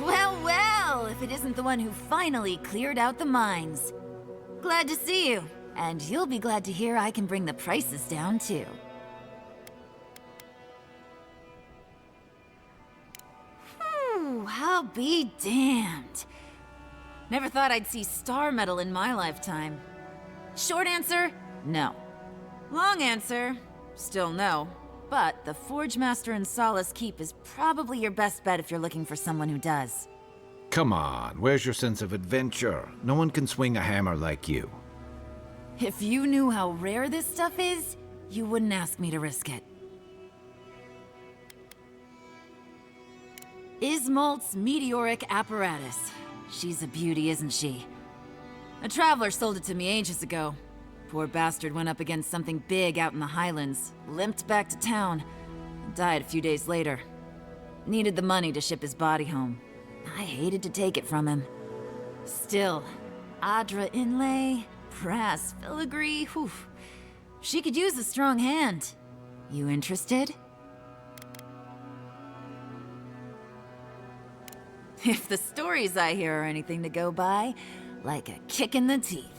Speaker 6: Well, well, if it isn't the one who finally cleared out the mines. Glad to see you, and you'll be glad to hear I can bring the prices down too. Whew, I'll be damned. Never thought I'd see star metal in my lifetime. Short answer, no. Long answer, still no. But the Forge Master in Solace Keep is probably your best bet if you're looking for someone who does.
Speaker 2: Come on, where's your sense of adventure? No one can swing a hammer like you.
Speaker 6: If you knew how rare this stuff is, you wouldn't ask me to risk it. Ismalt's meteoric apparatus. She's a beauty, isn't she? A traveler sold it to me ages ago. Poor bastard went up against something big out in the Highlands, limped back to town, and died a few days later. Needed the money to ship his body home. I hated to take it from him. Still, Aedyr inlay, brass filigree, whew. She could use a strong hand. You interested? If the stories I hear are anything to go by, like a kick in the teeth.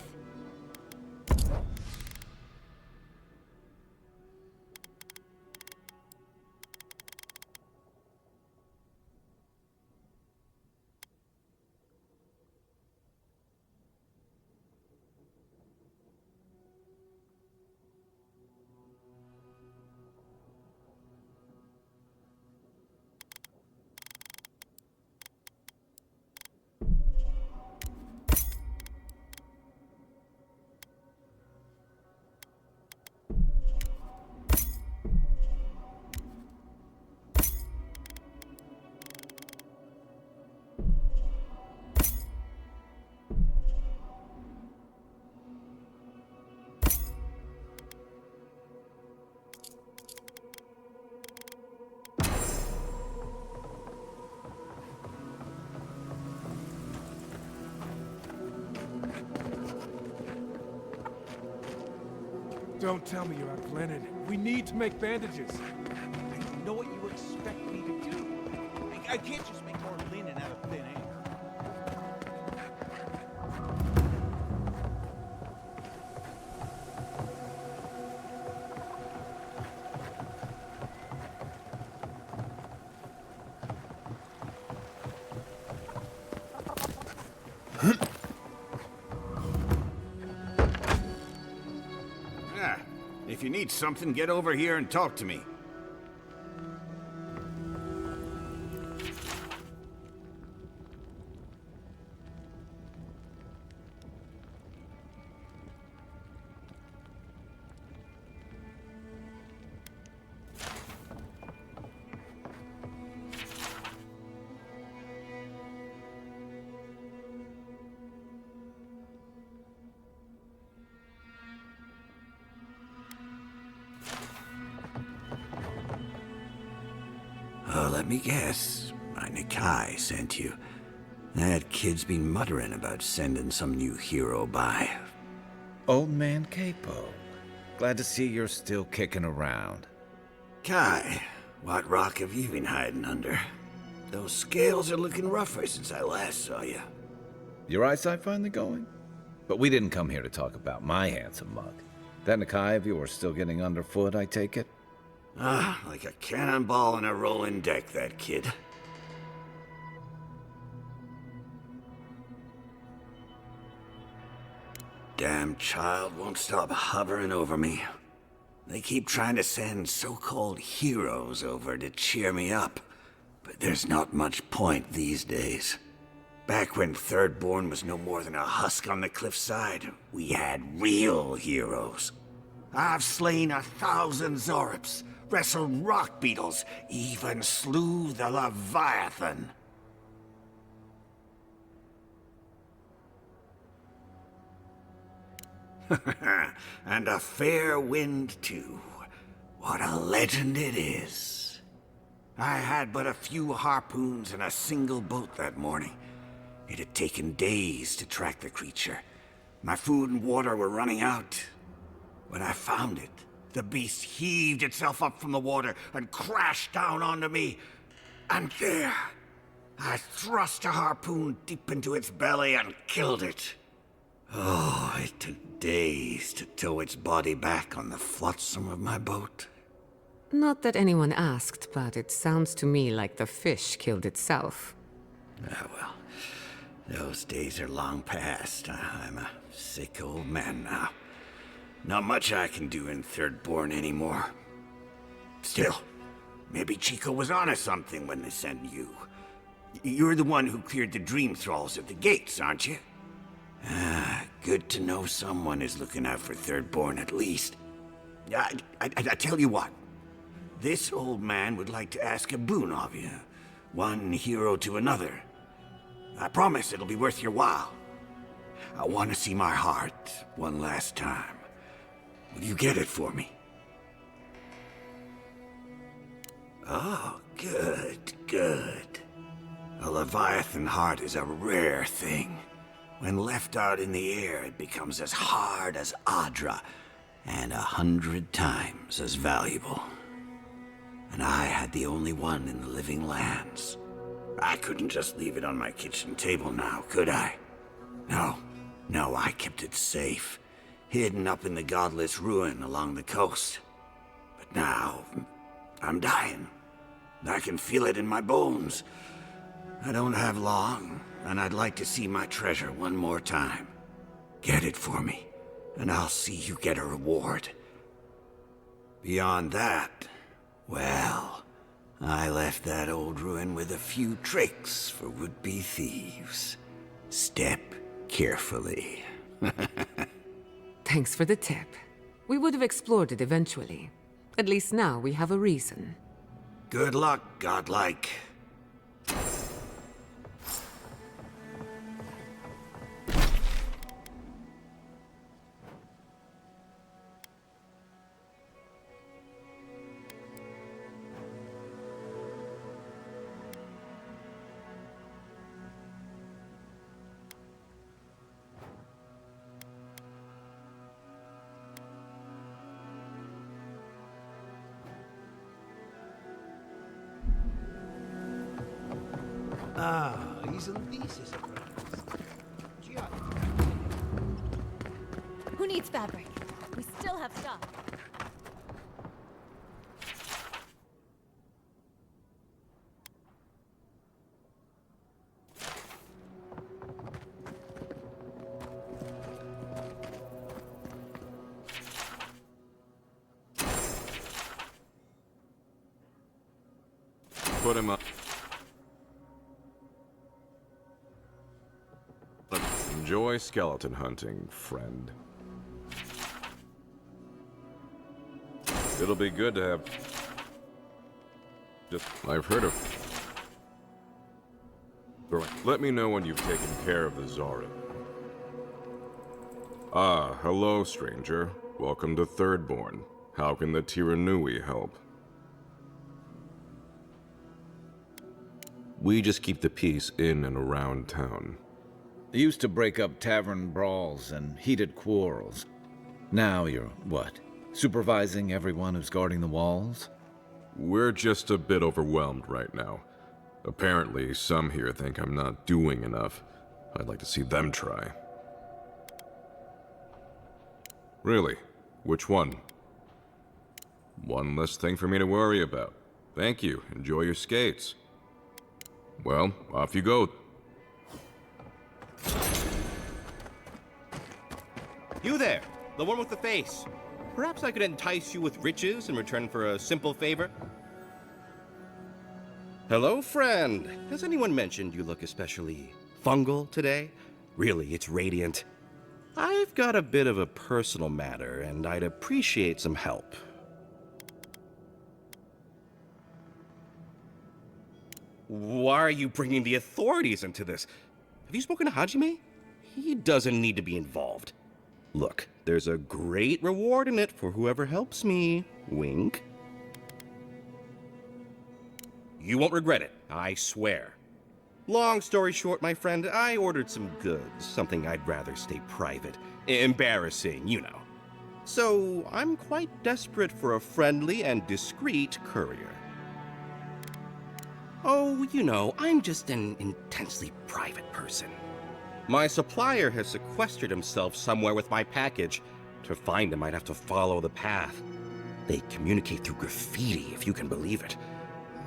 Speaker 14: Don't tell me you're out of linen. We need to make bandages.
Speaker 4: I don't know what you expect me to do. I can't just make more linen out of thin air.
Speaker 5: If you need something, get over here and talk to me.
Speaker 9: Oh, let me guess. My Nikai sent you. That kid's been muttering about sending some new hero by.
Speaker 2: Old man Capo. Glad to see you're still kicking around.
Speaker 9: Kai, what rock have you been hiding under? Those scales are looking rougher since I last saw you.
Speaker 2: Your eyesight finally going? But we didn't come here to talk about my handsome mug. That Nikai of yours still getting underfoot, I take it?
Speaker 9: Ah, like a cannonball in a rolling deck, that kid. Damn child won't stop hovering over me. They keep trying to send so-called heroes over to cheer me up, but there's not much point these days. Back when Thirdborn was no more than a husk on the cliffside, we had real heroes. I've slain 1,000 Zorips, wrestled rock beetles, even slew the Leviathan. And a fair wind, too. What a legend it is. I had but a few harpoons and a single boat that morning. It had taken days to track the creature. My food and water were running out. When I found it, the beast heaved itself up from the water and crashed down onto me. And there, I thrust a harpoon deep into its belly and killed it. Oh, it took days to tow its body back on the flotsam of my boat.
Speaker 1: Not that anyone asked, but it sounds to me like the fish killed itself.
Speaker 9: Ah, well, those days are long past. I'm a sick old man now. Not much I can do in Thirdborn anymore. Still, maybe Chico was onto something when they sent you. You're the one who cleared the dream thralls at the gates, aren't you? Ah, good to know someone is looking out for Thirdborn at least. I tell you what. This old man would like to ask a boon of you. One hero to another. I promise it'll be worth your while. I want to see my heart one last time. Will you get it for me? Oh, good, good. A Leviathan heart is a rare thing. When left out in the air, it becomes as hard as Aedyr, and 100 times as valuable. And I had the only one in the living lands. I couldn't just leave it on my kitchen table now, could I? No, I kept it safe, hidden up in the godless ruin along the coast. But now, I'm dying. I can feel it in my bones. I don't have long, and I'd like to see my treasure one more time. Get it for me, and I'll see you get a reward. Beyond that, well, I left that old ruin with a few tricks for would-be thieves. Step carefully.
Speaker 1: Thanks for the tip. We would have explored it eventually. At least now we have a reason.
Speaker 9: Good luck, godlike. Ah, isn't this a surprise?
Speaker 12: Who needs fabric? We still have stuff.
Speaker 13: Put him up. Enjoy skeleton hunting, friend. It'll be good to have... I've heard of... Let me know when you've taken care of the Zara. Ah, hello, stranger. Welcome to Thirdborn. How can the Tiranui help? We just keep the peace in and around town.
Speaker 2: They used to break up tavern brawls and heated quarrels. Now you're, what, supervising everyone who's guarding the walls?
Speaker 13: We're just a bit overwhelmed right now. Apparently, some here think I'm not doing enough. I'd like to see them try. Really? Which one? One less thing for me to worry about. Thank you. Enjoy your skates. Well, off you go.
Speaker 15: You there, the one with the face. Perhaps I could entice you with riches in return for a simple favor? Hello, friend. Has anyone mentioned you look especially fungal today? Really, it's radiant. I've got a bit of a personal matter, and I'd appreciate some help. Why are you bringing the authorities into this? Have you spoken to Hajime? He doesn't need to be involved. Look, there's a great reward in it for whoever helps me. Wink. You won't regret it, I swear. Long story short, my friend, I ordered some goods, something I'd rather stay private. Embarrassing, you know. So, I'm quite desperate for a friendly and discreet courier. Oh, you know, I'm just an intensely private person. My supplier has sequestered himself somewhere with my package. To find him, I'd have to follow the path. They communicate through graffiti, if you can believe it.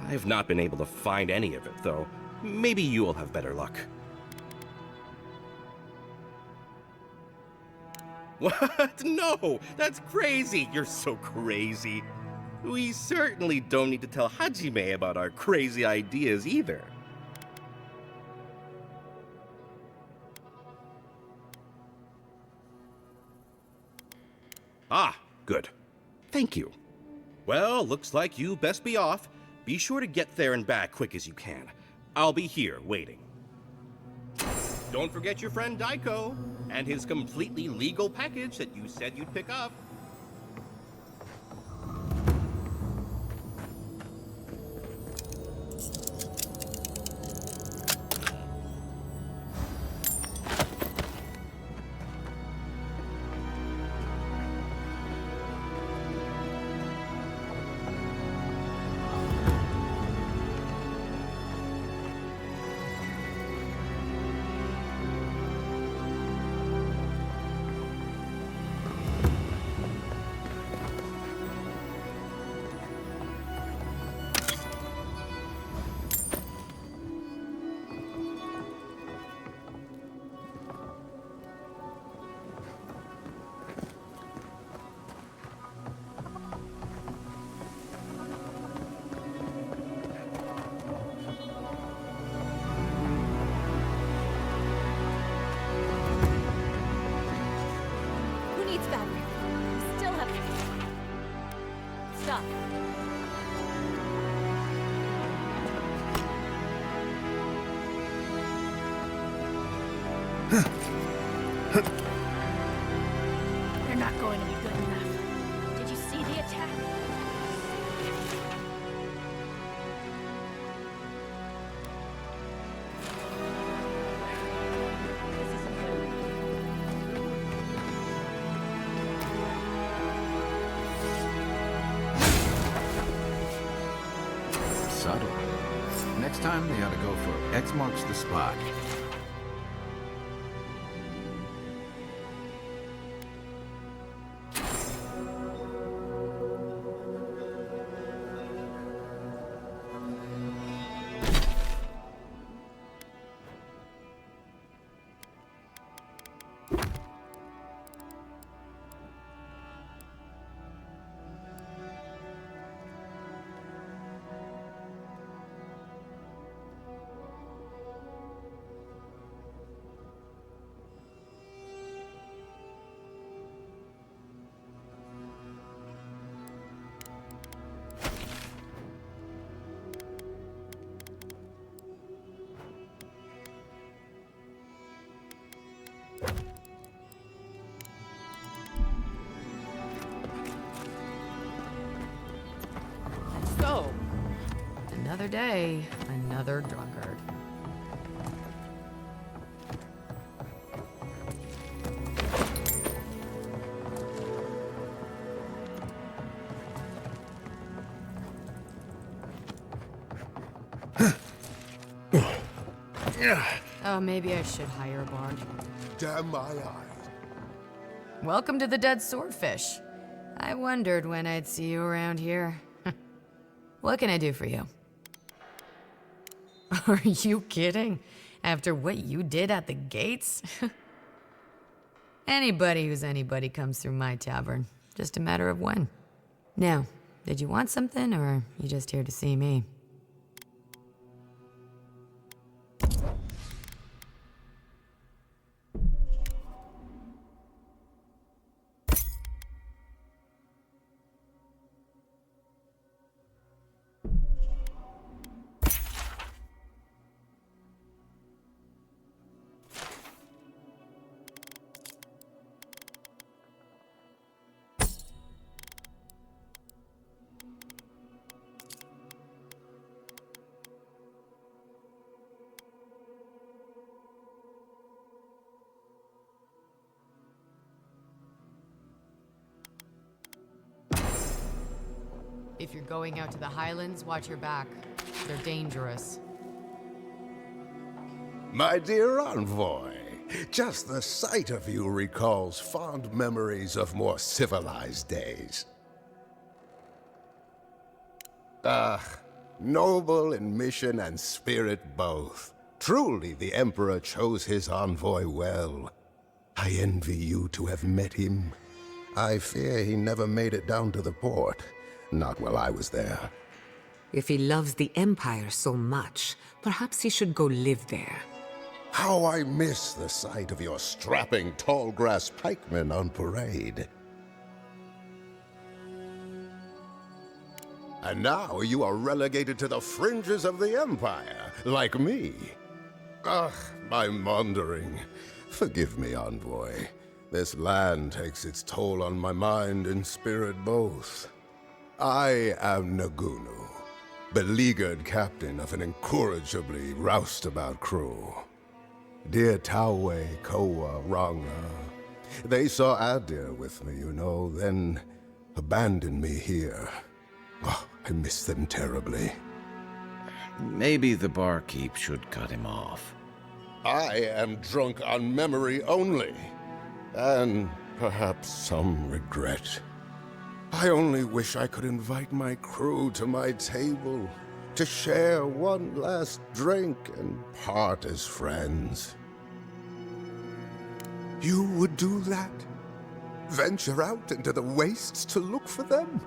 Speaker 15: I've not been able to find any of it, though. Maybe you'll have better luck. What? No! That's crazy! You're so crazy. We certainly don't need to tell Hajime about our crazy ideas either. Ah, good. Thank you. Well, looks like you best be off. Be sure to get there and back quick as you can. I'll be here waiting. Don't forget your friend Daiko and his completely legal package that you said you'd pick up.
Speaker 23: You're not going to be good enough. Did you see the attack?
Speaker 2: Subtle. Next time, they ought to go for X marks the spot.
Speaker 6: So, another day, another drunkard. Oh, maybe I should hire a bard.
Speaker 19: Damn my eyes.
Speaker 6: Welcome to the Dead Swordfish. I wondered when I'd see you around here. What can I do for you? Are you kidding? After what you did at the gates? Anybody who's anybody comes through my tavern. Just a matter of when. Now, did you want something, or are you just here to see me? If you're going out to the Highlands, watch your back. They're dangerous.
Speaker 16: My dear envoy, just the sight of you recalls fond memories of more civilized days. Noble in mission and spirit both. Truly, the Emperor chose his envoy well. I envy you to have met him. I fear he never made it down to the port. Not while I was there.
Speaker 1: If he loves the Empire so much, perhaps he should go live there.
Speaker 16: How I miss the sight of your strapping tall grass pikemen on parade. And now you are relegated to the fringes of the Empire, like me. Ugh, I'm wandering. Forgive me, envoy. This land takes its toll on my mind and spirit both. I am Nagunu, beleaguered captain of an incorrigibly roustabout crew. Dear Taue, Koa, Ranga, they saw Aedyr with me, you know, then abandoned me here. Oh, I miss them terribly.
Speaker 2: Maybe the barkeep should cut him off.
Speaker 16: I am drunk on memory only, and perhaps some regret. I only wish I could invite my crew to my table, to share one last drink and part as friends. You would do that? Venture out into the wastes to look for them?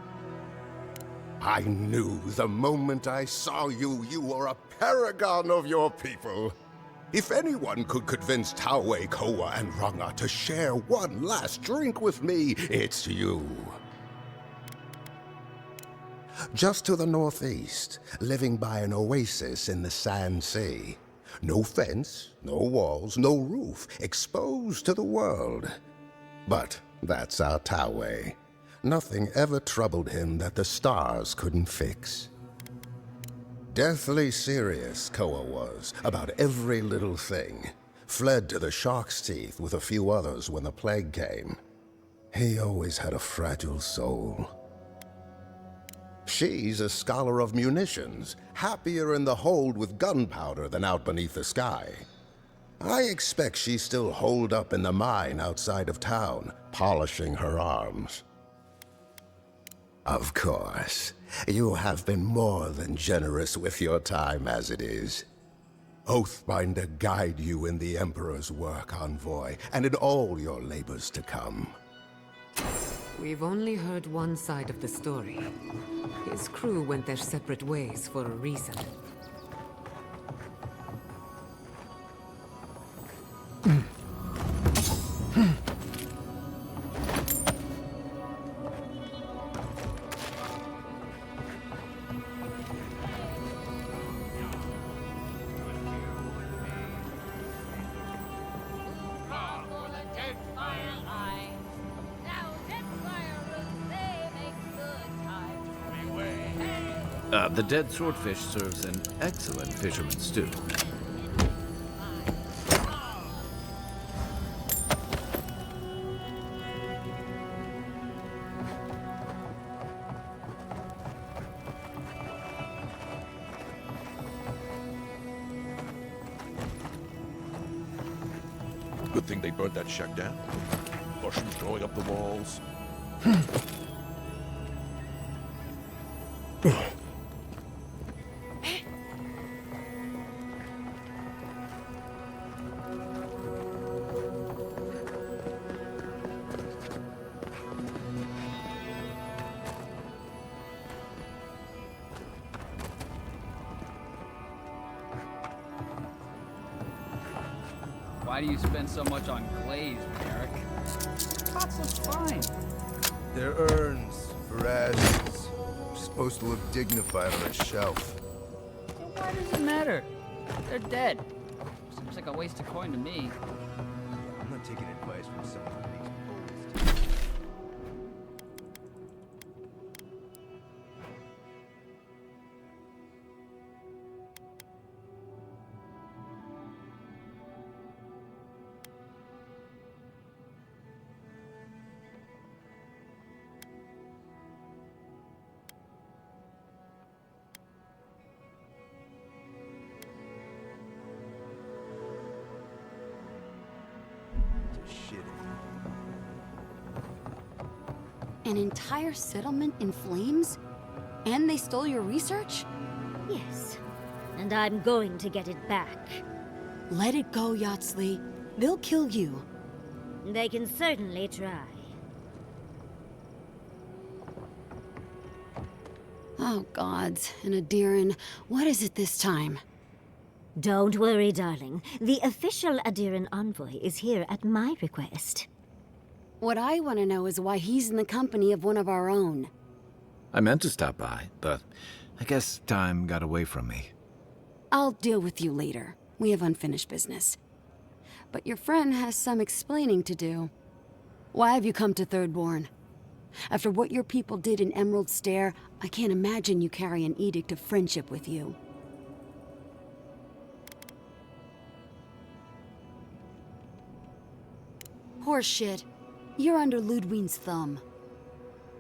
Speaker 16: I knew the moment I saw you, you were a paragon of your people. If anyone could convince Taue, Koa, and Ranga to share one last drink with me, it's you. Just to the northeast, living by an oasis in the Sand Sea. No fence, no walls, no roof, exposed to the world. But that's our Taue. Nothing ever troubled him that the stars couldn't fix. Deathly serious, Koa was, about every little thing. Fled to the Shark's Teeth with a few others when the plague came. He always had a fragile soul. She's a scholar of munitions, happier in the hold with gunpowder than out beneath the sky. I expect she's still holed up in the mine outside of town, polishing her arms. Of course, you have been more than generous with your time as it is. Oathbinder guide you in the Emperor's work, envoy, and in all your labors to come.
Speaker 1: We've only heard one side of the story. His crew went their separate ways for a reason.
Speaker 2: The dead swordfish serves an excellent fisherman's stew.
Speaker 8: Good thing they burnt that shack down. Russians growing up the walls.
Speaker 17: Why do you spend so much on glaze, Eric? Pots look fine.
Speaker 18: They're urns for ashes. Supposed to look dignified on a shelf.
Speaker 17: So why does it matter? They're dead. Seems like a waste of coin to me.
Speaker 18: I'm not taking advice from someone who makes
Speaker 24: An entire settlement in flames? And they stole your research?
Speaker 25: Yes. And I'm going to get it back.
Speaker 24: Let it go, Yatsley. They'll kill you.
Speaker 25: They can certainly try.
Speaker 24: Oh, gods. And Aedyr, what is it this time?
Speaker 25: Don't worry, darling. The official Aedyr envoy is here at my request.
Speaker 24: What I want to know is why he's in the company of one of our own.
Speaker 2: I meant to stop by, but I guess time got away from me.
Speaker 24: I'll deal with you later. We have unfinished business. But your friend has some explaining to do. Why have you come to Thirdborn? After what your people did in Emerald Stair, I can't imagine you carry an edict of friendship with you. Horseshit. You're under Ludwine's thumb.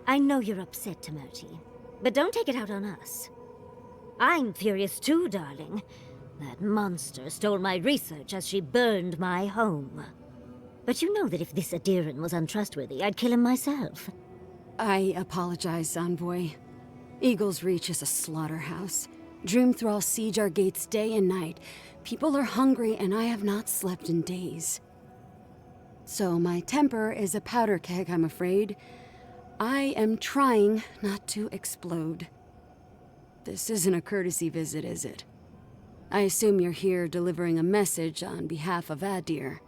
Speaker 25: I know you're upset, Timothy, but don't take it out on us. I'm furious too, darling. That monster stole my research as she burned my home. But you know that if this Aedyr was untrustworthy, I'd kill him myself.
Speaker 24: I apologize, Envoy. Eagle's Reach is a slaughterhouse. Dreamthrall siege our gates day and night. People are hungry, and I have not slept in days. So my temper is a powder keg, I'm afraid. I am trying not to explode. This isn't a courtesy visit, is it? I assume you're here delivering a message on behalf of Aedyr.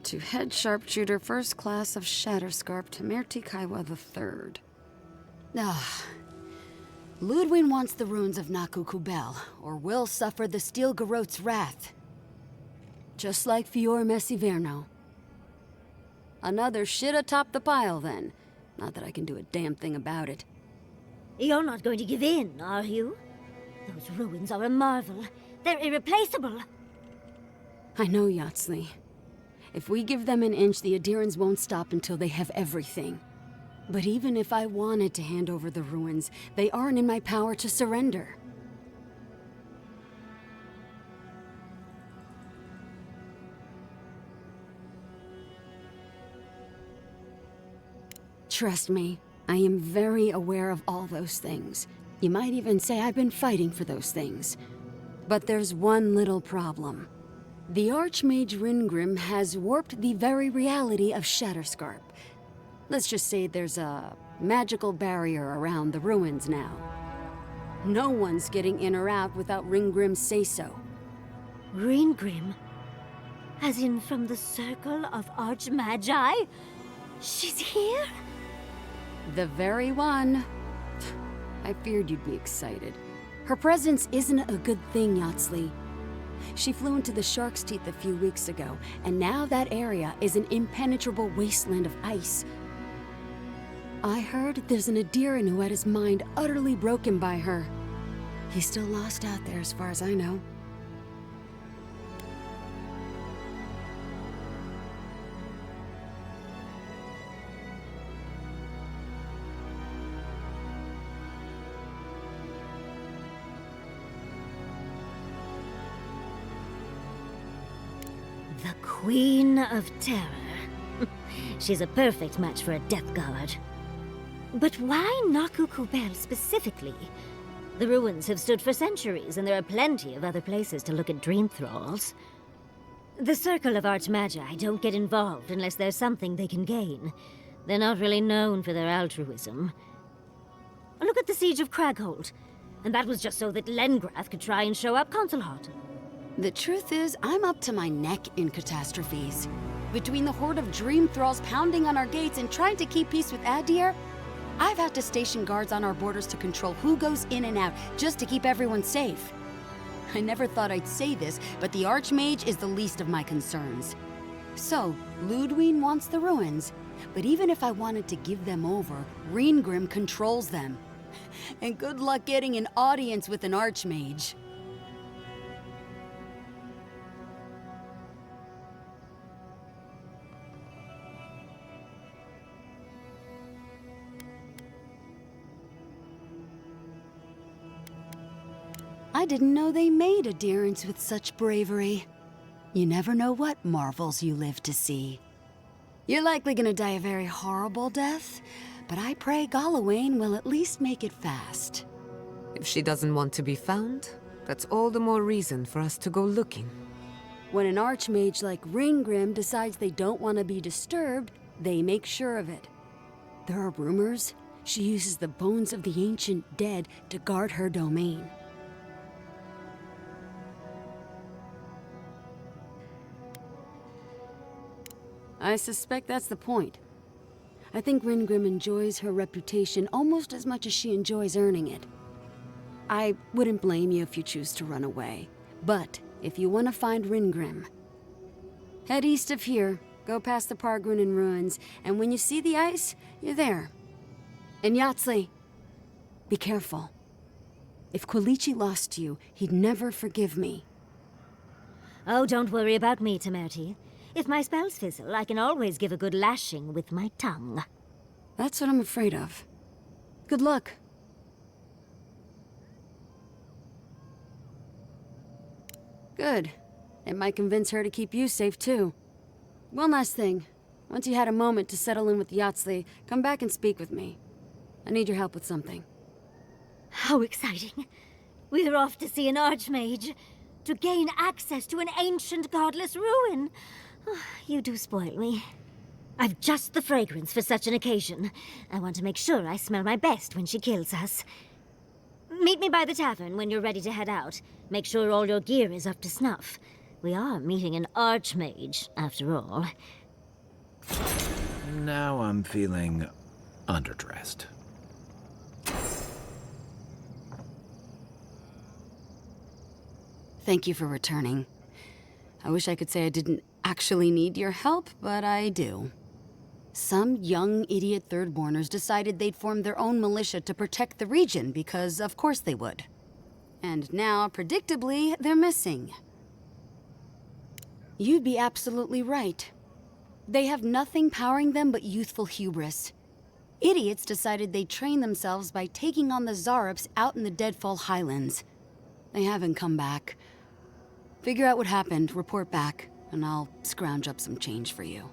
Speaker 24: To head sharpshooter, first class of Shatterscarp, Temerty Kaiwa III. Ludwine wants the ruins of Naku Kubel, or will suffer the Steel Garrote's wrath. Just like Fior Messiverno. Another shit atop the pile, then. Not that I can do a damn thing about it.
Speaker 25: You're not going to give in, are you? Those ruins are a marvel. They're irreplaceable.
Speaker 24: I know, Yatsley. If we give them an inch, the Aedyrans won't stop until they have everything. But even if I wanted to hand over the ruins, they aren't in my power to surrender. Trust me, I am very aware of all those things. You might even say I've been fighting for those things. But there's one little problem. The Archmage Ringrim has warped the very reality of Shatterscarp. Let's just say there's a magical barrier around the ruins now. No one's getting in or out without Ringgrim's say-so.
Speaker 25: Ringrim? As in from the Circle of Archmagi? She's here?
Speaker 24: The very one. I feared you'd be excited. Her presence isn't a good thing, Yatsley. She flew into the Shark's Teeth a few weeks ago, and now that area is an impenetrable wasteland of ice. I heard there's an Aedyran who had his mind utterly broken by her. He's still lost out there as far as I know.
Speaker 25: The Queen of Terror. She's a perfect match for a Death Guard. But why Naku Kubel specifically? The ruins have stood for centuries, and there are plenty of other places to look at dream thralls. The Circle of Archmagi don't get involved unless there's something they can gain. They're not really known for their altruism. Look at the Siege of Craghold. And that was just so that Lengrath could try and show up Consulhot.
Speaker 24: The truth is, I'm up to my neck in catastrophes. Between the horde of dream thralls pounding on our gates and trying to keep peace with Aedyr, I've had to station guards on our borders to control who goes in and out, just to keep everyone safe. I never thought I'd say this, but the Archmage is the least of my concerns. So, Ludwine wants the ruins, but even if I wanted to give them over, Ringrim controls them. And good luck getting an audience with an Archmage. I didn't know they made Aedyrans with such bravery. You never know what marvels you live to see. You're likely gonna die a very horrible death, but I pray Galawain will at least make it fast.
Speaker 1: If she doesn't want to be found, that's all the more reason for us to go looking.
Speaker 24: When an Archmage like Ringgrim decides they don't want to be disturbed, they make sure of it. There are rumors she uses the bones of the ancient dead to guard her domain. I suspect that's the point. I think Ringgrim enjoys her reputation almost as much as she enjoys earning it. I wouldn't blame you if you choose to run away. But if you want to find Ringgrim, head east of here, go past the Pargrunin ruins, and when you see the ice, you're there. And Yatsley, be careful. If Quilichi lost you, he'd never forgive me.
Speaker 25: Oh, don't worry about me, Temerty. If my spells fizzle, I can always give a good lashing with my tongue.
Speaker 24: That's what I'm afraid of. Good luck. Good. It might convince her to keep you safe, too. One last thing. Once you had a moment to settle in with Yatsley, come back and speak with me. I need your help with something.
Speaker 25: How exciting. We're off to see an Archmage. To gain access to an ancient godless ruin. You do spoil me. I've just the fragrance for such an occasion. I want to make sure I smell my best when she kills us. Meet me by the tavern when you're ready to head out. Make sure all your gear is up to snuff. We are meeting an Archmage, after all.
Speaker 2: Now I'm feeling underdressed.
Speaker 24: Thank you for returning. I wish I could say I didn't actually need your help, but I do. Some young idiot Thirdborners decided they'd form their own militia to protect the region because, of course, they would. And now, predictably, they're missing. You'd be absolutely right. They have nothing powering them but youthful hubris. Idiots decided they'd train themselves by taking on the Zarops out in the Deadfall Highlands. They haven't come back. Figure out what happened, report back, and I'll scrounge up some change for you.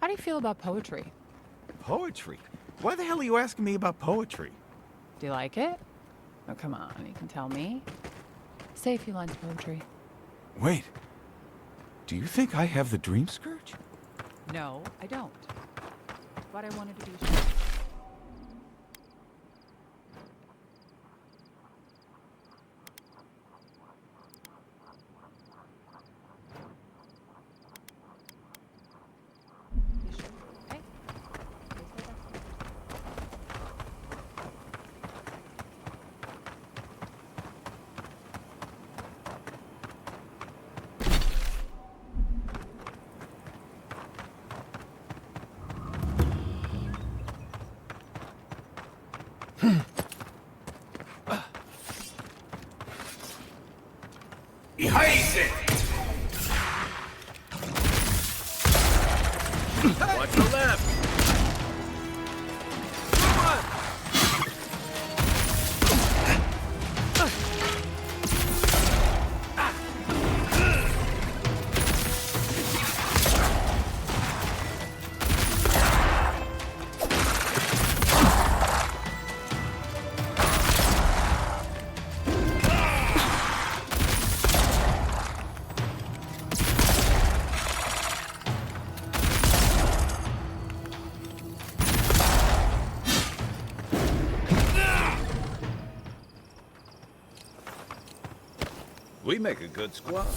Speaker 3: How do you feel about poetry?
Speaker 4: Poetry? Why the hell are you asking me about poetry?
Speaker 3: Do you like it? Oh, come on, you can tell me. Say a few lines of poetry.
Speaker 4: Wait. Do you think I have the dream scourge?
Speaker 3: No, I don't. But I wanted to be sure.
Speaker 9: Erase it!
Speaker 13: Watch the left!
Speaker 2: We make a good squad.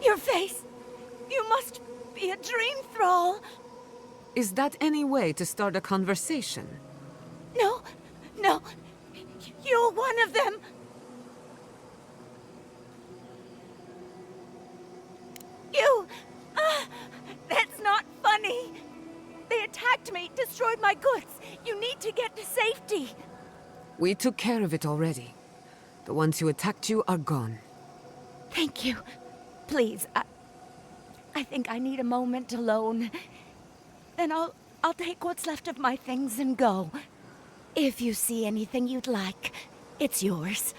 Speaker 7: Your face! You must be a dream thrall!
Speaker 1: Is that any way to start a conversation?
Speaker 7: No, no. You're one of them! You! That's not funny! They attacked me, destroyed my goods. You need to get to safety.
Speaker 1: We took care of it already. The ones who attacked you are gone.
Speaker 7: Thank you. Please, I think I need a moment alone. Then I'll take what's left of my things and go. If you see anything you'd like, it's yours.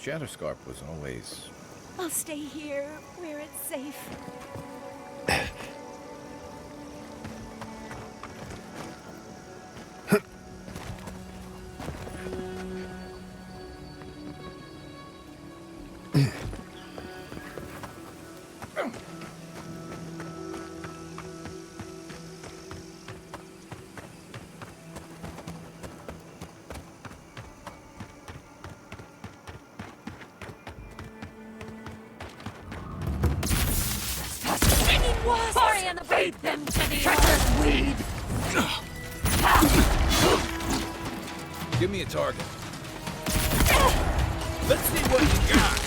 Speaker 2: Shatterscarp was always...
Speaker 7: I'll stay here, where it's safe.
Speaker 25: Hurry and feed them to the
Speaker 7: weed.
Speaker 13: Give me a target.
Speaker 4: Let's see what you got.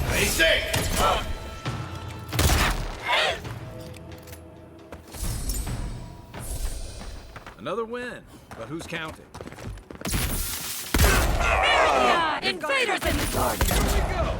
Speaker 5: Stay safe.
Speaker 2: Another win, but who's counting?
Speaker 25: invaders in the garden!
Speaker 4: Here we go!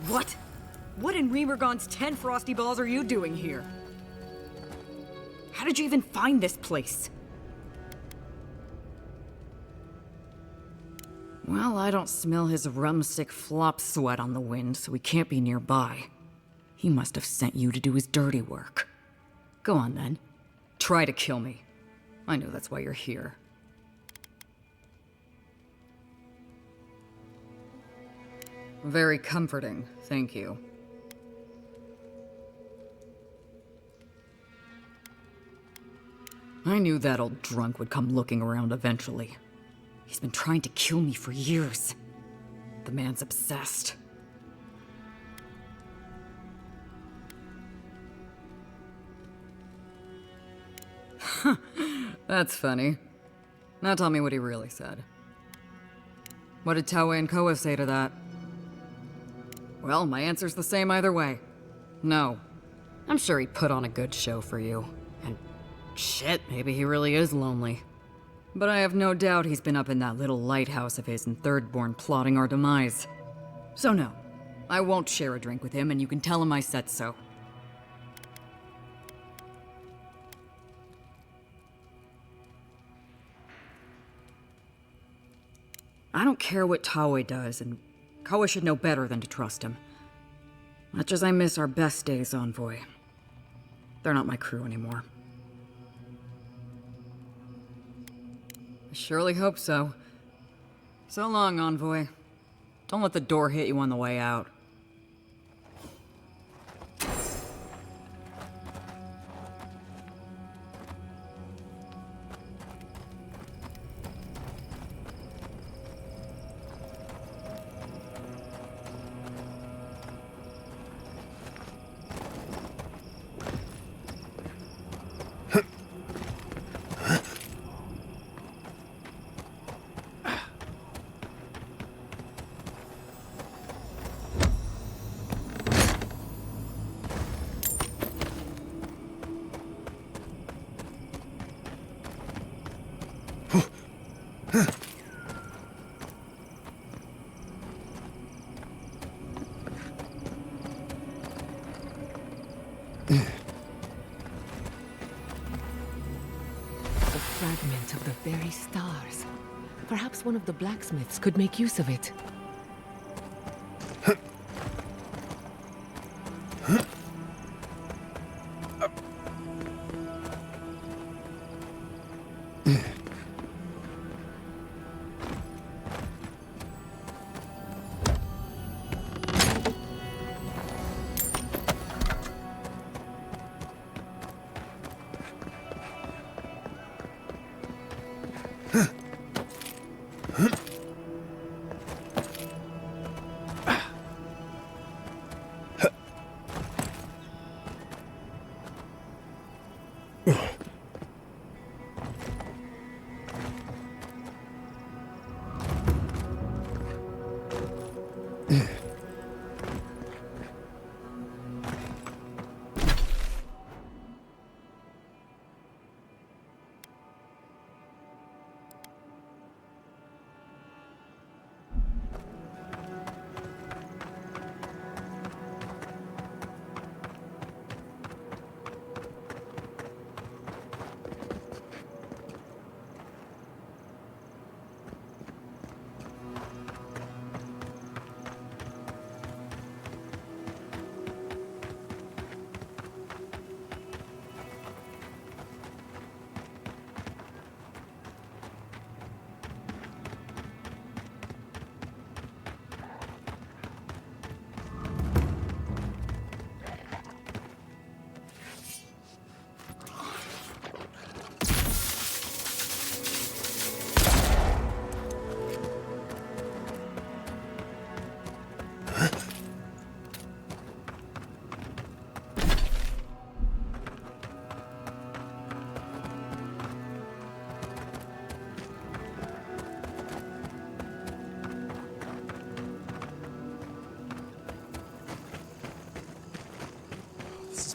Speaker 10: What? What in Remergon's 10 frosty balls are you doing here? How did you even find this place? Well, I don't smell his rumstick flop sweat on the wind, so he can't be nearby. He must have sent you to do his dirty work. Go on then. Try to kill me. I know that's why you're here. Very comforting, thank you. I knew that old drunk would come looking around eventually. He's been trying to kill me for years. The man's obsessed. That's funny. Now tell me what he really said. What did Taue and Koa say to that? Well, my answer's the same either way. No. I'm sure he put on a good show for you. And shit, maybe he really is lonely. But I have no doubt he's been up in that little lighthouse of his in Thirdborn plotting our demise. So no, I won't share a drink with him, and you can tell him I said so. I don't care what Taue does, and Koa should know better than to trust him. Much as I miss our best days, Envoy. They're not my crew anymore. Surely hope so. So long, envoy. Don't let the door hit you on the way out.
Speaker 1: Fragment of the very stars. Perhaps one of the blacksmiths could make use of it.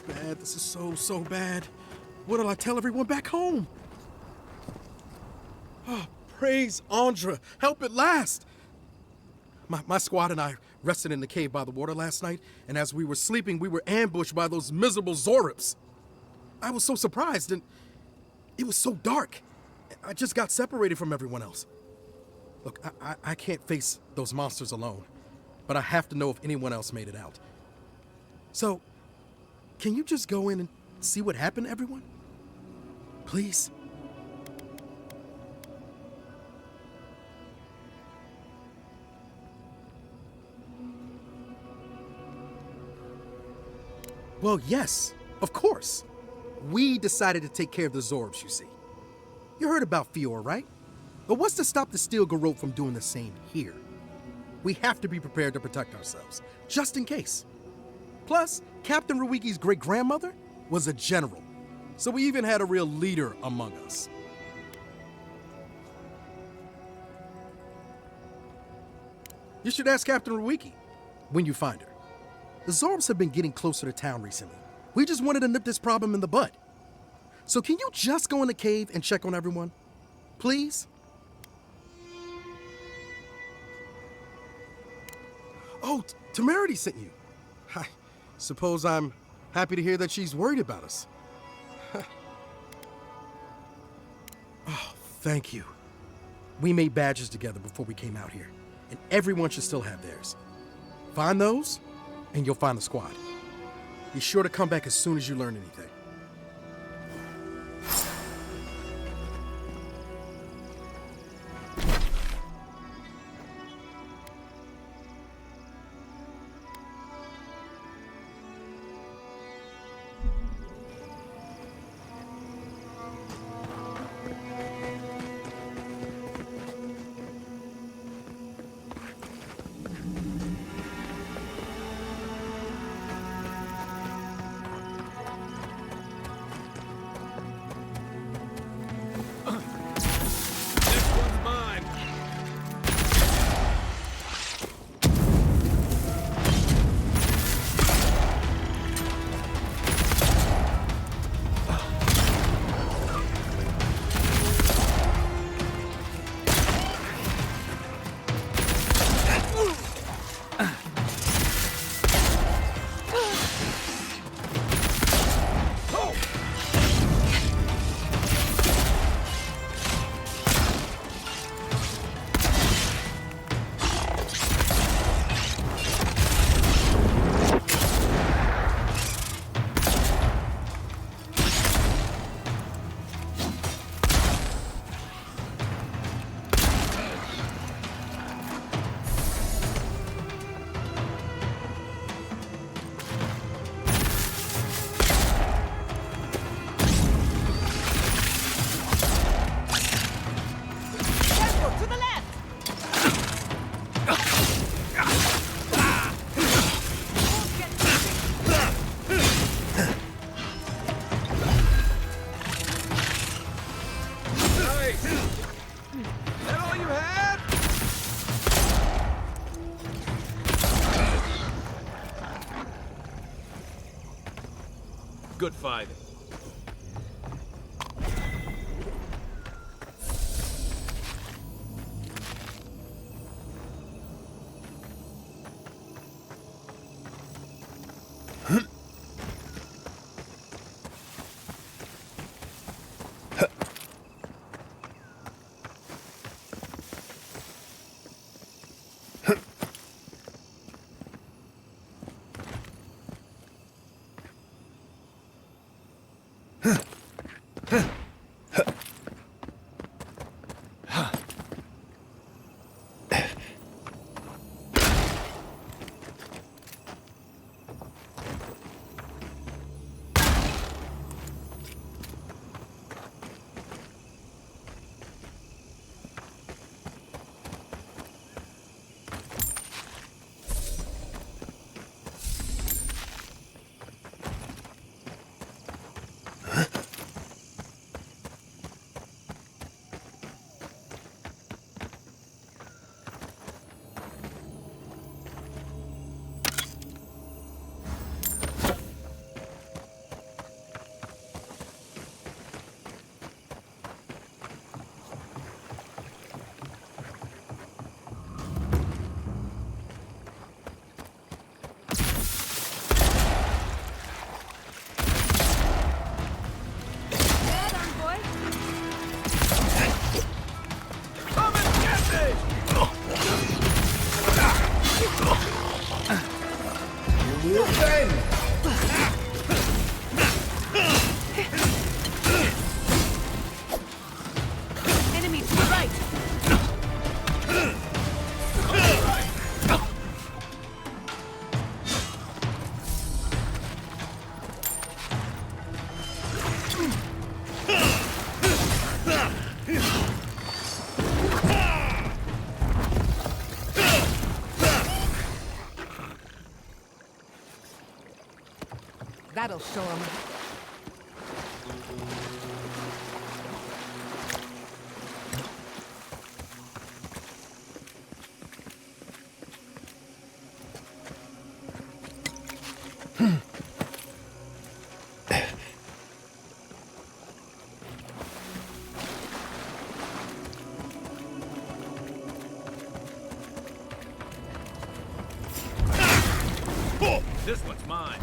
Speaker 19: Bad. This is so bad. What'll I tell everyone back home? Oh, praise Andra. Help at last. My squad and I rested in the cave by the water last night, and as we were sleeping, we were ambushed by those miserable Zorips. I was so surprised, and it was so dark. I just got separated from everyone else. Look, I can't face those monsters alone, but I have to know if anyone else made it out. So, can you just go in and see what happened to everyone? Please? Well, yes, of course. We decided to take care of the Zorbs, you see. You heard about Eora, right? But what's to stop the Steel Garrote from doing the same here? We have to be prepared to protect ourselves, just in case. Plus, Captain Ruiki's great-grandmother was a general, so we even had a real leader among us. You should ask Captain Ruiki when you find her. The Zorbs have been getting closer to town recently. We just wanted to nip this problem in the bud. So can you just go in the cave and check on everyone? Please? Oh, Temerity sent you. I suppose I'm happy to hear that she's worried about us. Oh, thank you. We made badges together before we came out here, and everyone should still have theirs. Find those, and you'll find the squad. Be sure to come back as soon as you learn anything.
Speaker 4: Good fighting.
Speaker 1: Enemy to the right! That'll show him.
Speaker 4: This one's mine.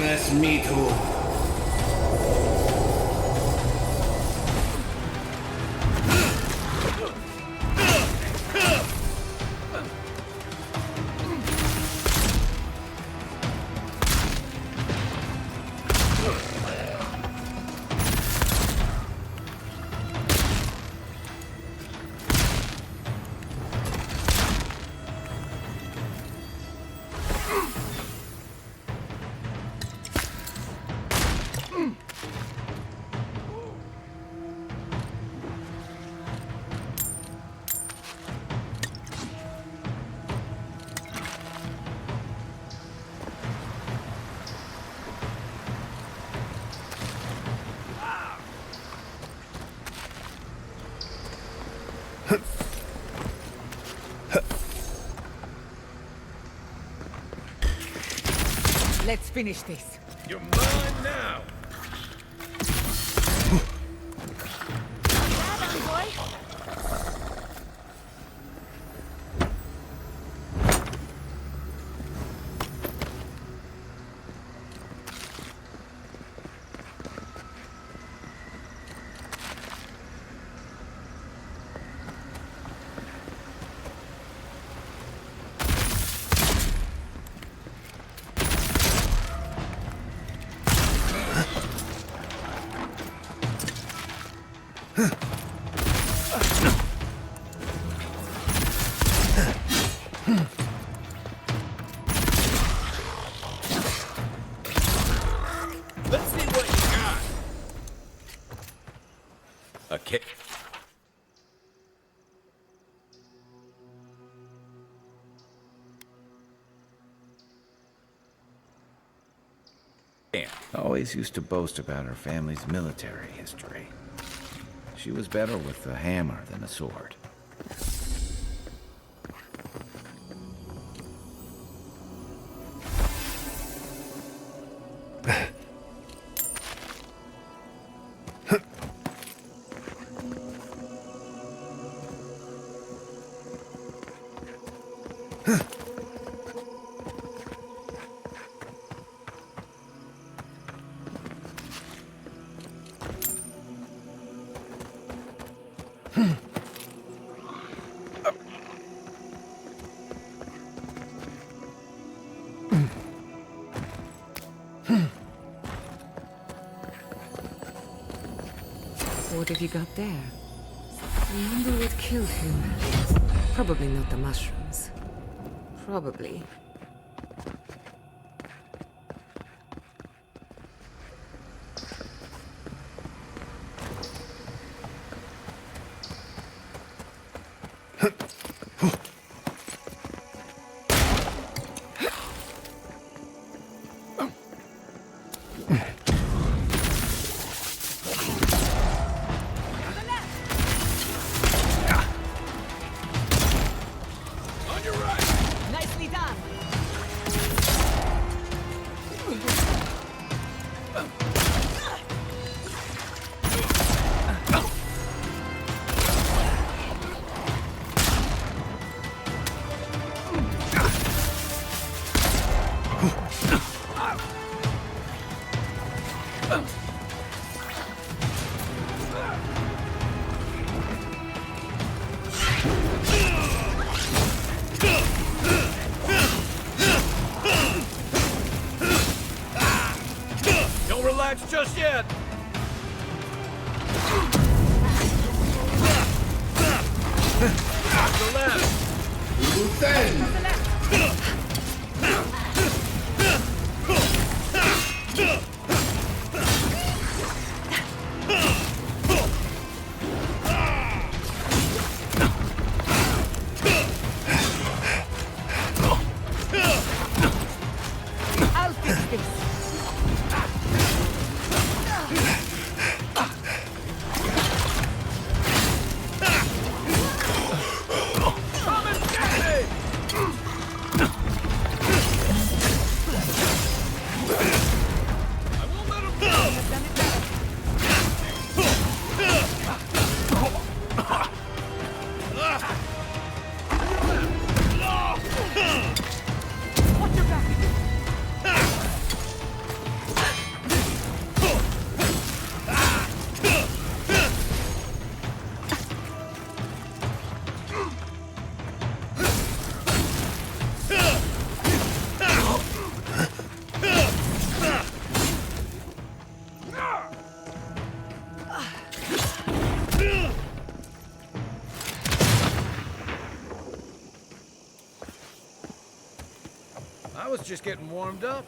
Speaker 9: Unless me too.
Speaker 1: Let's finish this.
Speaker 5: You're mine now. Let's see what you got.
Speaker 2: A kick. Always used to boast about her family's military history. She was better with a hammer than a sword.
Speaker 1: What have you got there? I wonder what killed him. Probably not the mushrooms. Probably.
Speaker 5: Don't relax just yet. The left.
Speaker 1: I'll fix this.
Speaker 5: Come and get me! I was just getting warmed up.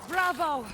Speaker 1: Bravo!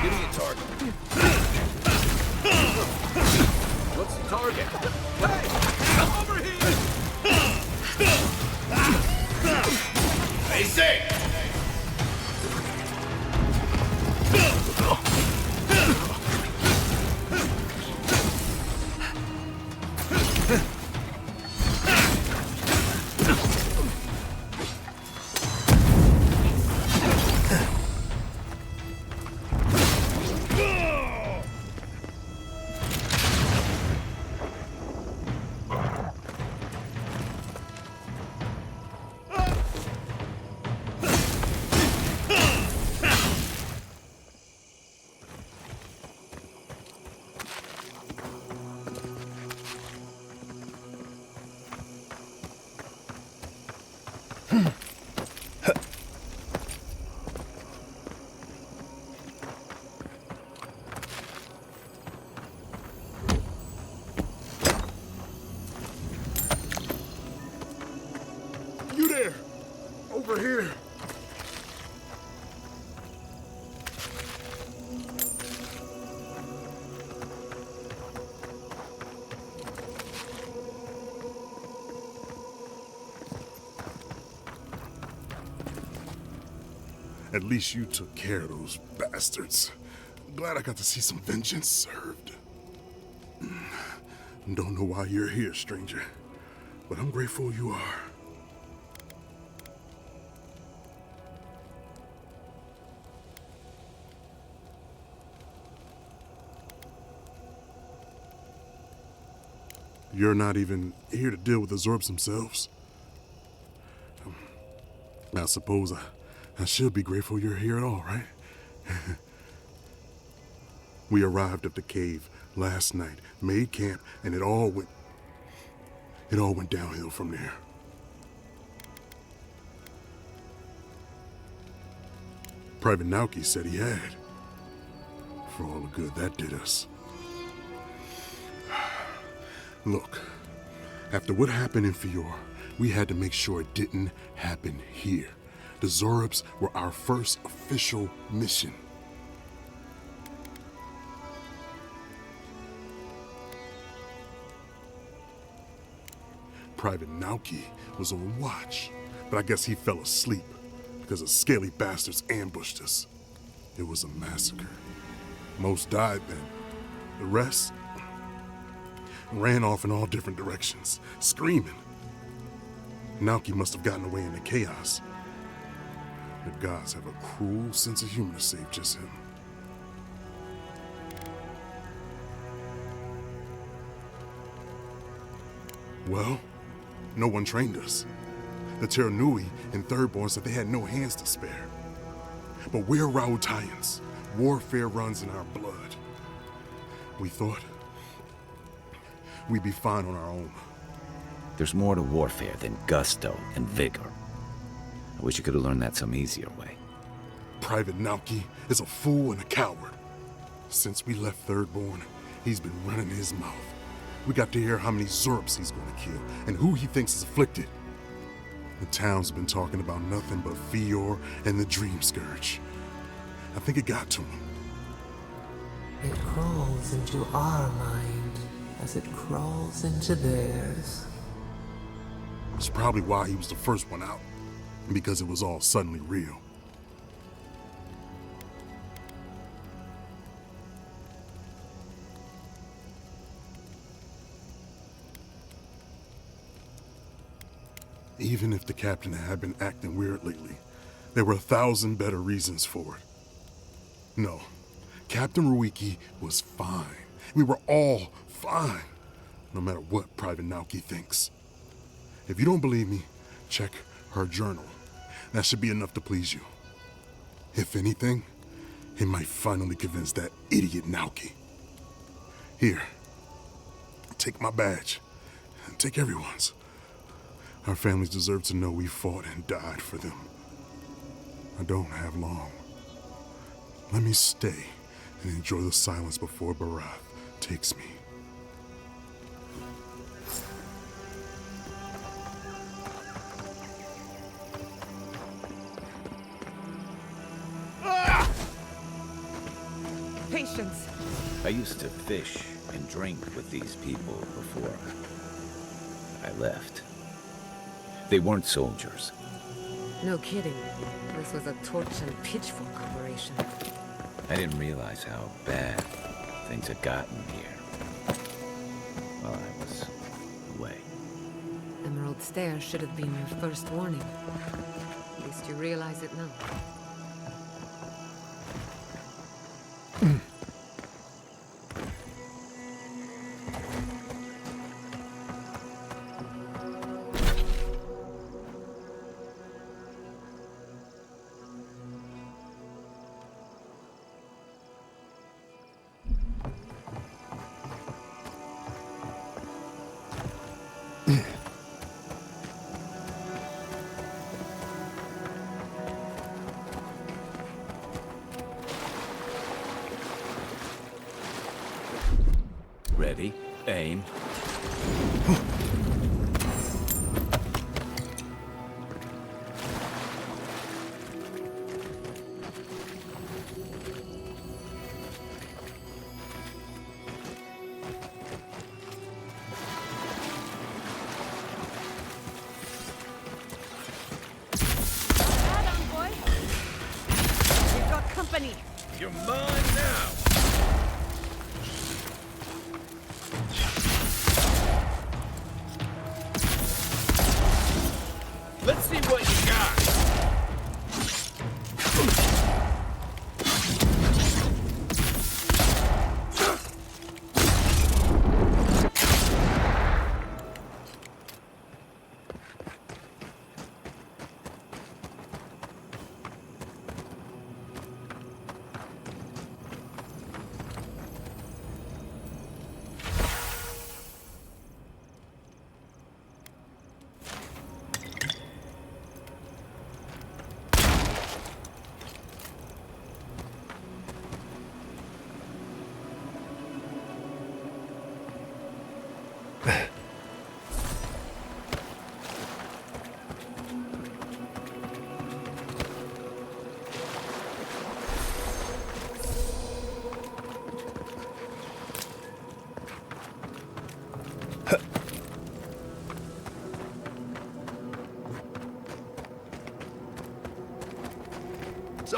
Speaker 5: Give me a target. What's the target? Hey! Over here! Stay safe!
Speaker 16: You there! Over here! At least you took care of those bastards. I'm glad I got to see some vengeance served. Don't know why you're here, stranger, but I'm grateful you are. You're not even here to deal with the Zorbs themselves. I suppose I should be grateful you're here at all, right? We arrived at the cave last night, made camp, and it all went downhill from there.
Speaker 11: Private Nauki said he had. For all the good that did us. Look, after what happened in Fiora, we had to make sure it didn't happen here. The Zorubs were our first official mission. Private Nauki was on watch, but I guess he fell asleep because the scaly bastards ambushed us. It was a massacre. Most died then. The rest ran off in all different directions, screaming. Nauki must have gotten away in the chaos. The gods have a cruel sense of humor to save just him. Well, no one trained us. The Terranui and Thirdborn said they had no hands to spare. But we're Rautaians. Warfare runs in our blood. We thought we'd be fine on our own.
Speaker 2: There's more to warfare than gusto and vigor. I wish you could have learned that some easier way.
Speaker 11: Private Nauki is a fool and a coward. Since we left Thirdborn, he's been running his mouth. We got to hear how many Zorubs he's going to kill and who he thinks is afflicted. The town's been talking about nothing but Fiora and the Dream Scourge. I think it got to him.
Speaker 14: It crawls into our mind as it crawls into theirs.
Speaker 11: It's probably why he was the first one out, because it was all suddenly real. Even if the captain had been acting weird lately, there were 1,000 better reasons for it. No, Captain Ruiki was fine. We were all fine, no matter what Private Nauki thinks. If you don't believe me, check her journal. That should be enough to please you. If anything, it might finally convince that idiot Nauki. Here, take my badge, and take everyone's. Our families deserve to know we fought and died for them. I don't have long. Let me stay and enjoy the silence before Barath takes me.
Speaker 1: Patience.
Speaker 2: I used to fish and drink with these people before I left. They weren't soldiers.
Speaker 1: No kidding. This was a torch and pitchfork operation.
Speaker 2: I didn't realize how bad things had gotten here while I was away.
Speaker 1: Emerald Stair should have been your first warning. At least you realize it now.
Speaker 2: Ready, aim.
Speaker 7: We've got company.
Speaker 5: You're mine now.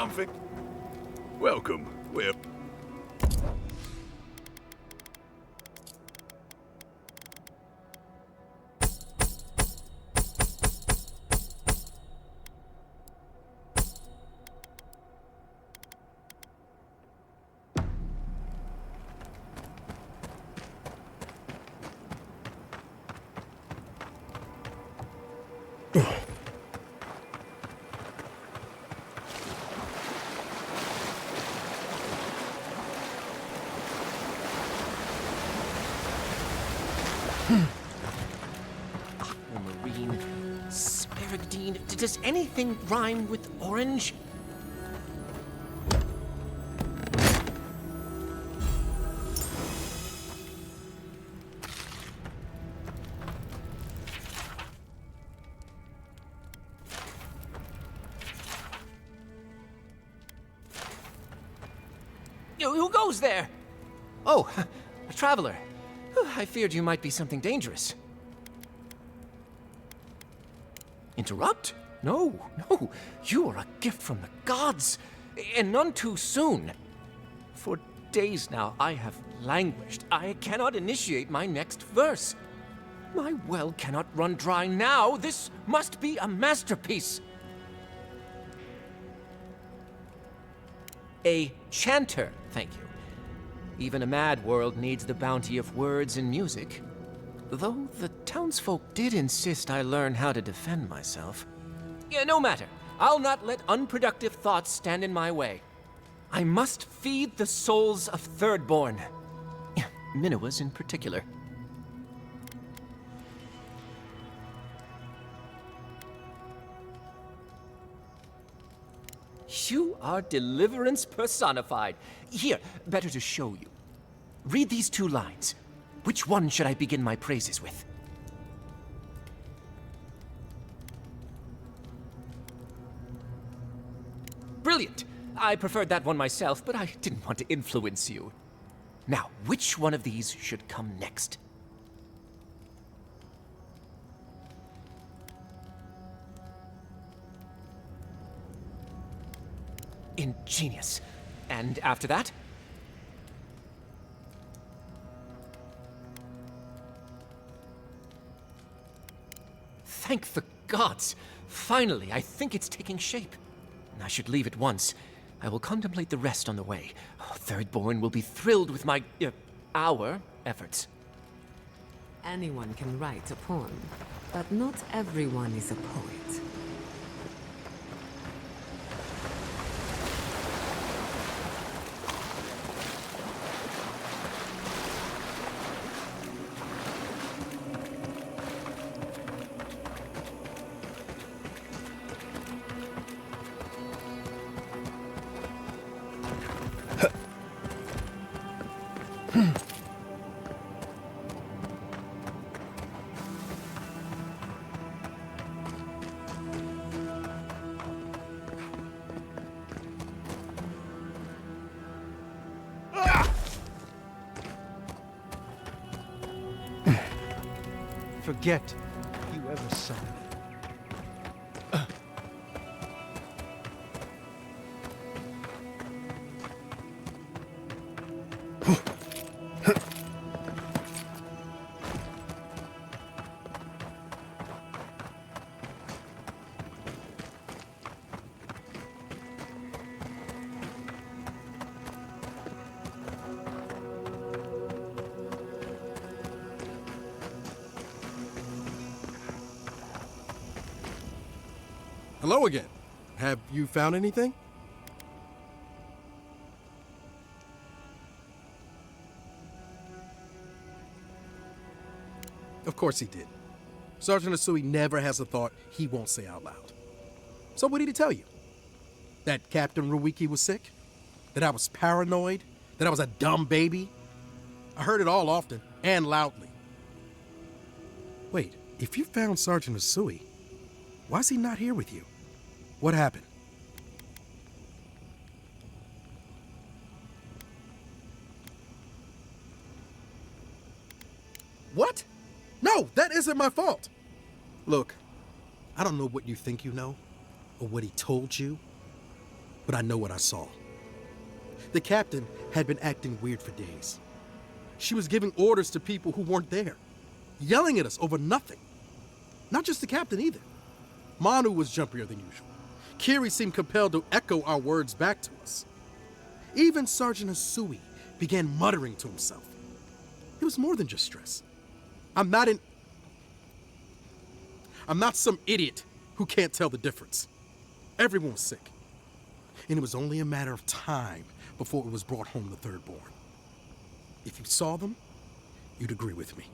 Speaker 8: triumphant. Welcome. We're...
Speaker 12: Aquamarine, sparagdine. Does anything rhyme with orange? Who goes there? Oh, a traveler. I feared you might be something dangerous. Interrupt? No, no. You are a gift from the gods, and none too soon. For days now I have languished. I cannot initiate my next verse. My well cannot run dry now. This must be a masterpiece. A chanter, thank you. Even a mad world needs the bounty of words and music. Though the townsfolk did insist I learn how to defend myself. Yeah, no matter. I'll not let unproductive thoughts stand in my way. I must feed the souls of Thirdborn. Minoas in particular. You are deliverance personified. Here, better to show you. Read these 2 lines. Which one should I begin my praises with? Brilliant! I preferred that one myself, but I didn't want to influence you. Now, which one of these should come next? Ingenious. And after that? Thank the gods! Finally, I think it's taking shape. I should leave at once. I will contemplate the rest on the way. Thirdborn will be thrilled with my... our efforts.
Speaker 1: Anyone can write a poem, but not everyone is a poet.
Speaker 19: Forget you ever summoned.
Speaker 15: Hello again. Have you found anything? Of course he did. Sergeant Asui never has a thought he won't say out loud. So what did he tell you? That Captain Ruiki was sick? That I was paranoid? That I was a dumb baby? I heard it all often and loudly. Wait, if you found Sergeant Asui, why is he not here with you? What happened? What? No, that isn't my fault. Look, I don't know what you think you know, or what he told you, but I know what I saw. The captain had been acting weird for days. She was giving orders to people who weren't there, yelling at us over nothing. Not just the captain either. Manu was jumpier than usual. Kiri seemed compelled to echo our words back to us. Even Sergeant Asui began muttering to himself. It was more than just stress. I'm not some idiot who can't tell the difference. Everyone was sick. And it was only a matter of time before it was brought home the Thirdborn. If you saw them, you'd agree with me.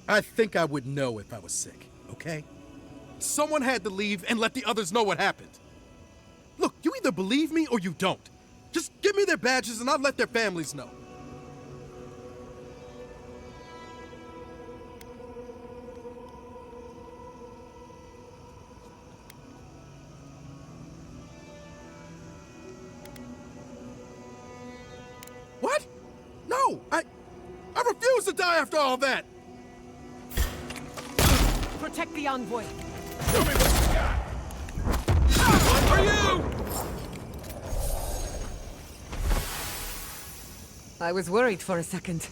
Speaker 15: I think I would know if I was sick, okay? Someone had to leave and let the others know what happened. Look, you either believe me or you don't. Just give me their badges and I'll let their families know. What? No, I refuse to die after all that.
Speaker 1: Protect the envoy.
Speaker 5: Show me what you got. One for you!
Speaker 1: I was worried for a second.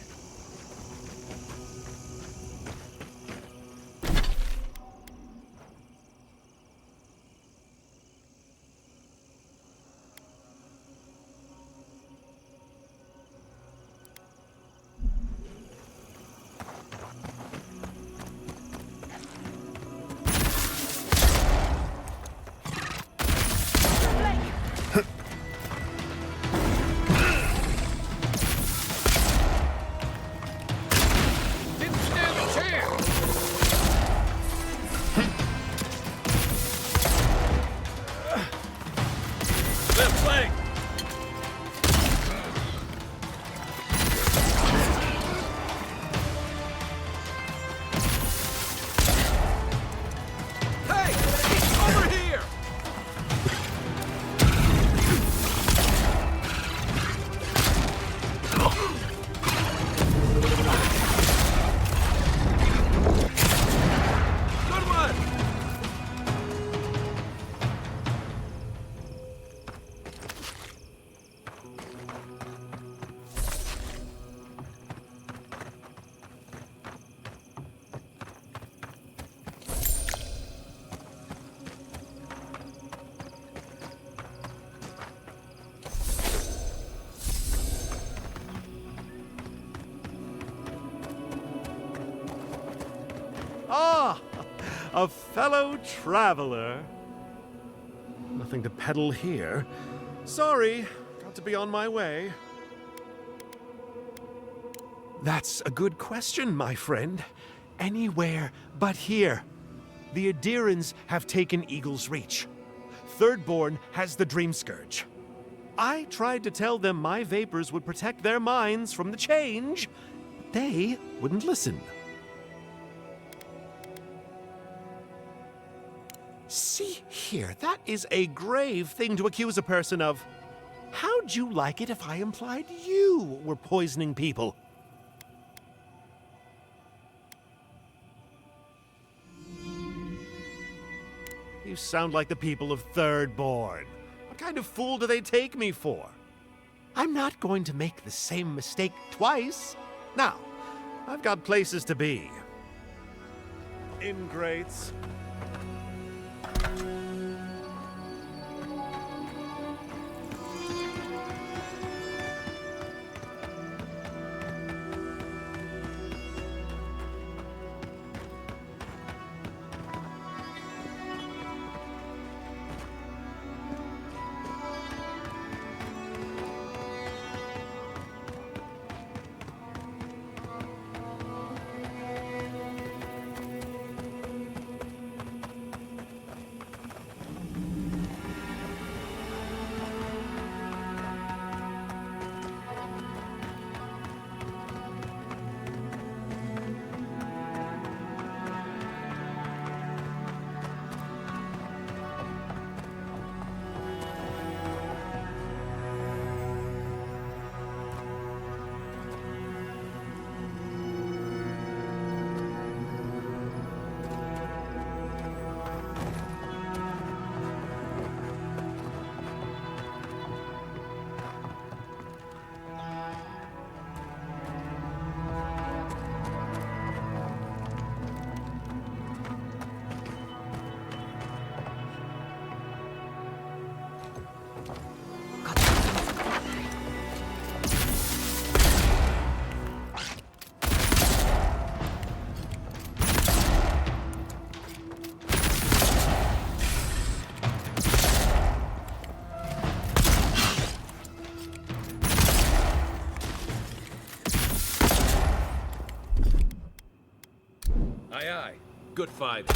Speaker 6: Ah, a fellow traveler. Nothing to peddle here. Sorry, got to be on my way. That's a good question, my friend. Anywhere but here. The Aedyrans have taken Eagle's Reach. Thirdborn has the Dream Scourge. I tried to tell them my vapors would protect their minds from the change, but they wouldn't listen. See here, that is a grave thing to accuse a person of. How'd you like it if I implied you were poisoning people? You sound like the people of Thirdborn. What kind of fool do they take me for? I'm not going to make the same mistake twice. Now, I've got places to be. Ingrates.
Speaker 13: Aye, aye. Good fight.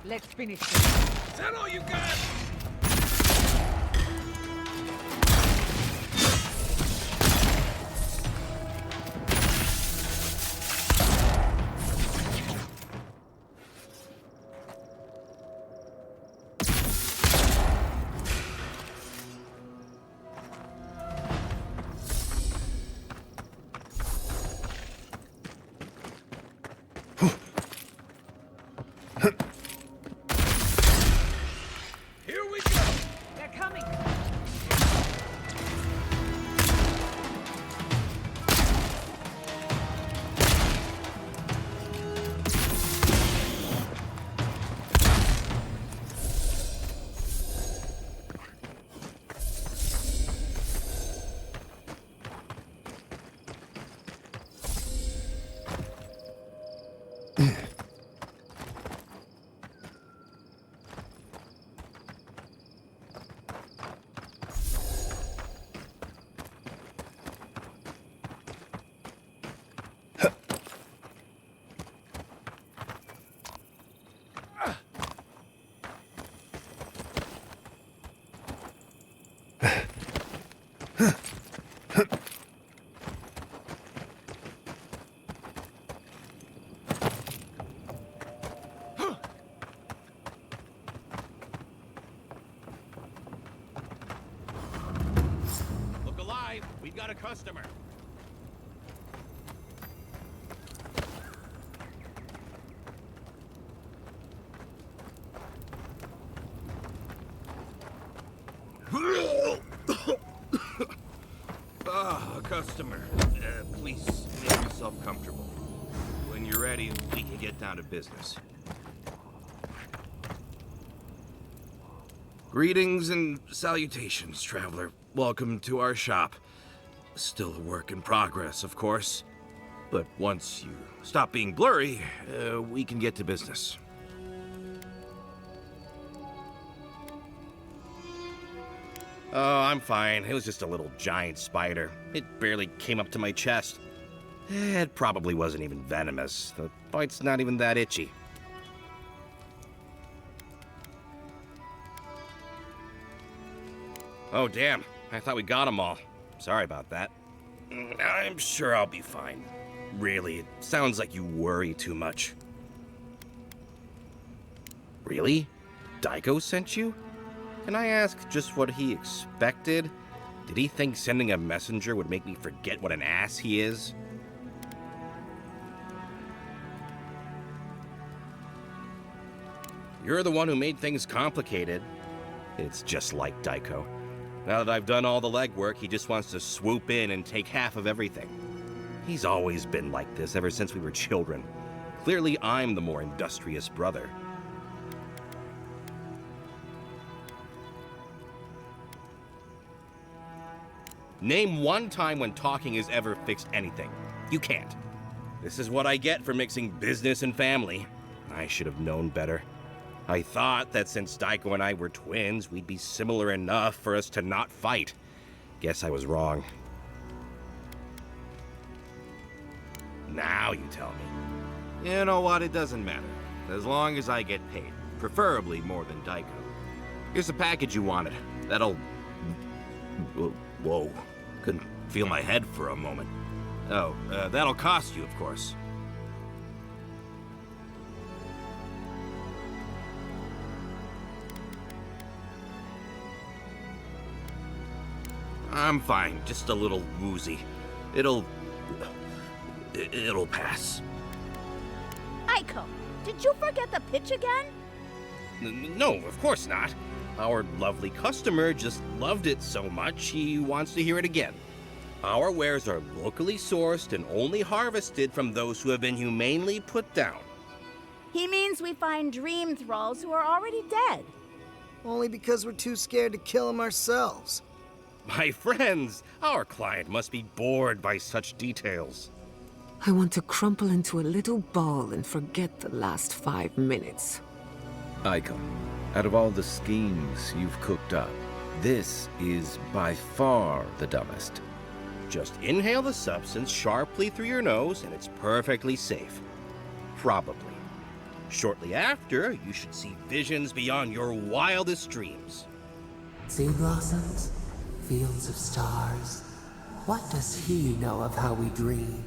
Speaker 1: Let's finish this.
Speaker 13: Is that all you got?
Speaker 4: We've got a customer.
Speaker 8: A customer. Please make yourself comfortable. When you're ready, we can get down to business. Greetings and salutations, traveler. Welcome to our shop. Still a work in progress, of course. But once you stop being blurry, we can get to business. Oh, I'm fine. It was just a little giant spider. It barely came up to my chest. It probably wasn't even venomous. The bite's not even that itchy. Oh, damn. I thought we got them all. Sorry about that. I'm sure I'll be fine. Really, it sounds like you worry too much. Really? Daiko sent you? Can I ask just what he expected? Did he think sending a messenger would make me forget what an ass he is? You're the one who made things complicated. It's just like Daiko. Now that I've done all the legwork, he just wants to swoop in and take half of everything. He's always been like this ever since we were children. Clearly, I'm the more industrious brother. Name one time when talking has ever fixed anything. You can't. This is what I get for mixing business and family. I should have known better. I thought that since Daiko and I were twins, we'd be similar enough for us to not fight. Guess I was wrong. Now you tell me. You know what? It doesn't matter. As long as I get paid. Preferably more than Daiko. Here's the package you wanted. That'll... Whoa. Couldn't feel my head for a moment. Oh, that'll cost you, of course. I'm fine, just a little woozy. It'll pass.
Speaker 7: Aiko, did you forget the pitch again?
Speaker 8: No, of course not. Our lovely customer just loved it so much he wants to hear it again. Our wares are locally sourced and only harvested from those who have been humanely put down.
Speaker 7: He means we find dream thralls who are already dead.
Speaker 17: Only because we're too scared to kill them ourselves.
Speaker 8: My friends, our client must be bored by such details.
Speaker 1: I want to crumple into a little ball and forget the last 5 minutes.
Speaker 2: Aiko, out of all the schemes you've cooked up, this is by far the dumbest.
Speaker 8: Just inhale the substance sharply through your nose and it's perfectly safe. Probably. Shortly after, you should see visions beyond your wildest dreams.
Speaker 14: Sea blossoms, fields of stars. What does he know of how we dream?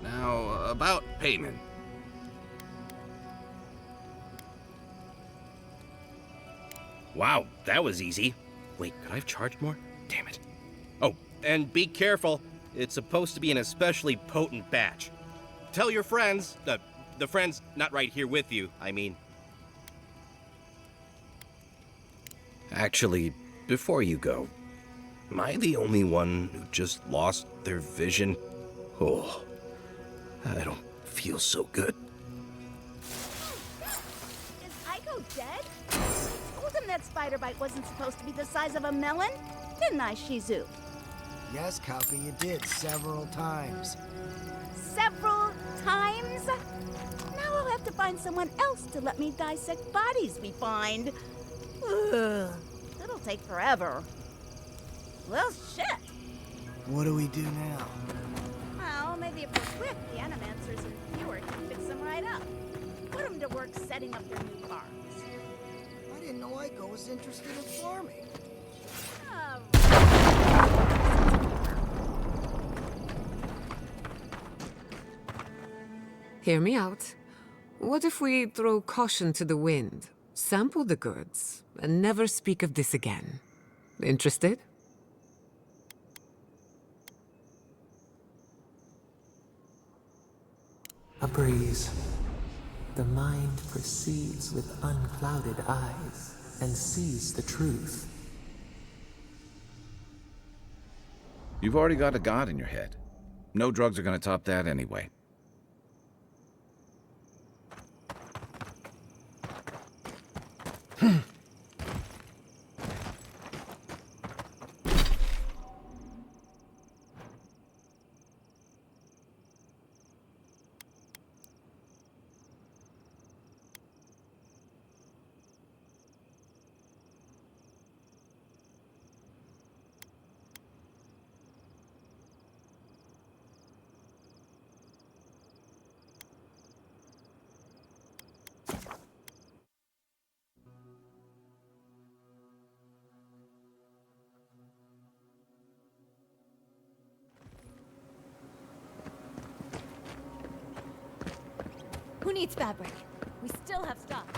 Speaker 8: Now, about payment. Wow, that was easy. Wait, could I have charged more? Damn it. Oh, and be careful. It's supposed to be an especially potent batch. Tell your friends, the friends not right here with you, I mean. Actually, before you go, am I the only one who just lost their vision? Oh, I don't feel so good.
Speaker 7: Is Aiko dead? I told him that spider bite wasn't supposed to be the size of a melon, didn't I, Shizu?
Speaker 17: Yes, Kauka, you did several times.
Speaker 7: Several times? Now I'll have to find someone else to let me dissect bodies we find. Ugh, it'll take forever. Well, shit.
Speaker 17: What do we do now?
Speaker 7: Well, maybe if we're quick, the animancers and Eora can fix them right up. Put them to work setting up their new cars.
Speaker 17: I didn't know Aiko was interested in farming.
Speaker 1: Hear me out. What if we throw caution to the wind, sample the goods, and never speak of this again? Interested?
Speaker 14: A breeze. The mind perceives with unclouded eyes and sees the truth.
Speaker 2: You've already got a god in your head. No drugs are gonna top that anyway.
Speaker 7: Who needs fabric? We still have stock.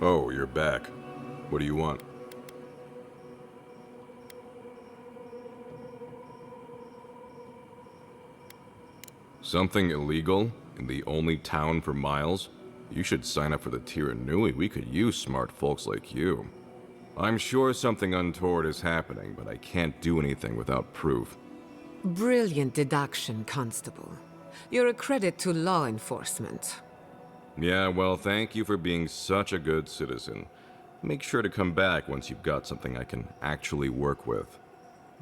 Speaker 13: Oh, you're back. What do you want? Something illegal in the only town for miles? You should sign up for the Tiranui. We could use smart folks like you. I'm sure something untoward is happening, but I can't do anything without proof.
Speaker 1: Brilliant deduction, Constable. You're a credit to law enforcement.
Speaker 13: Yeah, well, thank you for being such a good citizen. Make sure to come back once you've got something I can actually work with.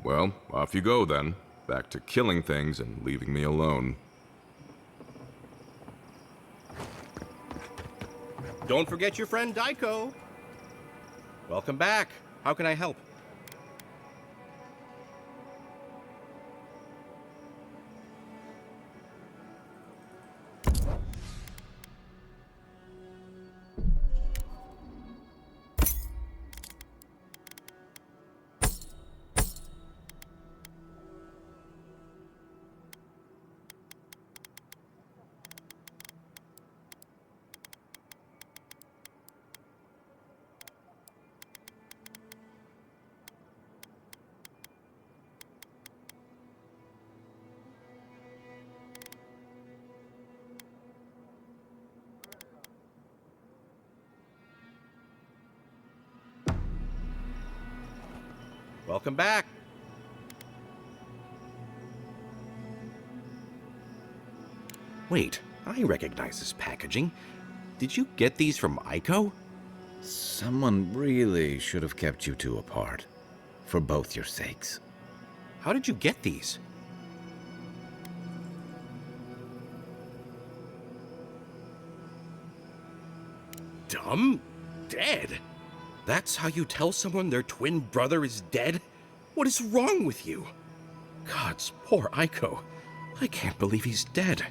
Speaker 13: Well, off you go then. Back to killing things and leaving me alone.
Speaker 8: Don't forget your friend Daiko. Welcome back. How can I help? Welcome back. Wait, I recognize this packaging. Did you get these from Aiko?
Speaker 2: Someone really should have kept you two apart. For both your sakes.
Speaker 8: How did you get these? Dumb? Dead? That's how you tell someone their twin brother is dead? What is wrong with you? Gods, poor Aiko. I can't believe he's dead.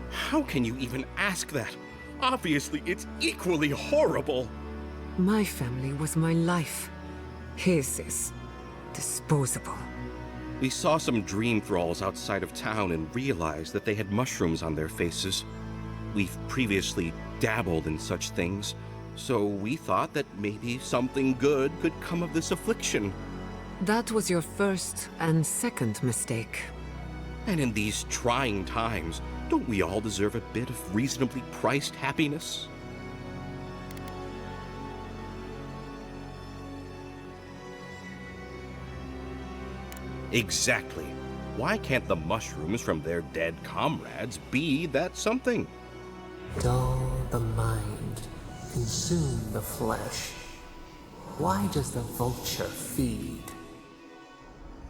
Speaker 8: How can you even ask that? Obviously, it's equally horrible.
Speaker 1: My family was my life. His is disposable.
Speaker 8: We saw some dream thralls outside of town and realized that they had mushrooms on their faces. We've previously dabbled in such things, so we thought that maybe something good could come of this affliction.
Speaker 1: That was your first and second mistake.
Speaker 8: And in these trying times, don't we all deserve a bit of reasonably priced happiness? Exactly. Why can't the mushrooms from their dead comrades be that something?
Speaker 14: Dull the mind, consume the flesh. Why does the vulture feed?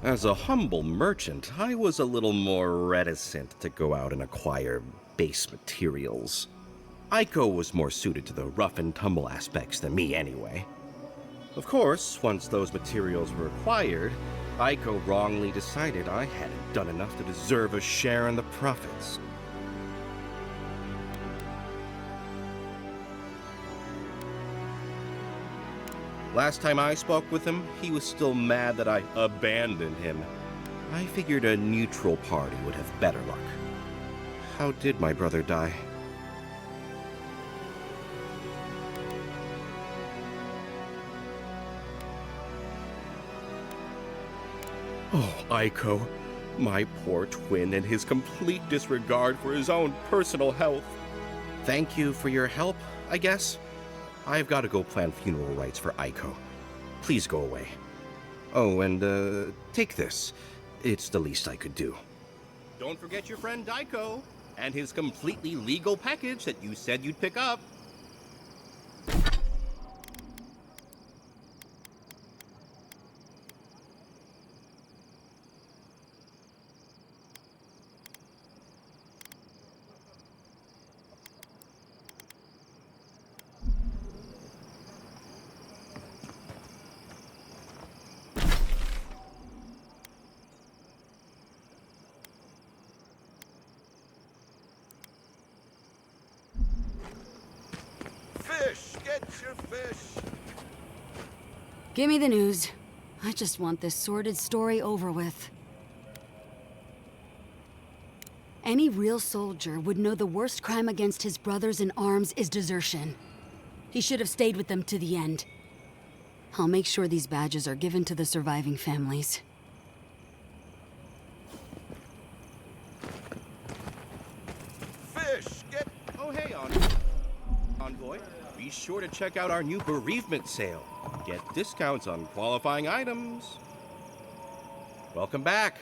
Speaker 8: As a humble merchant, I was a little more reticent to go out and acquire base materials. Aiko was more suited to the rough and tumble aspects than me anyway. Of course, once those materials were acquired, Aiko wrongly decided I hadn't done enough to deserve a share in the profits. Last time I spoke with him, he was still mad that I abandoned him. I figured a neutral party would have better luck. How did my brother die? Oh, Aiko, my poor twin and his complete disregard for his own personal health. Thank you for your help, I guess. I've got to go plan funeral rites for Aiko. Please go away. Oh, and, take this. It's the least I could do. Don't forget your friend Daiko, and his completely legal package that you said you'd pick up.
Speaker 16: Fish! Get your fish!
Speaker 24: Give me the news. I just want this sordid story over with. Any real soldier would know the worst crime against his brothers in arms is desertion. He should have stayed with them to the end. I'll make sure these badges are given to the surviving families.
Speaker 16: Fish! Get
Speaker 8: envoy. Be sure to check out our new bereavement sale. Get discounts on qualifying items. Welcome back.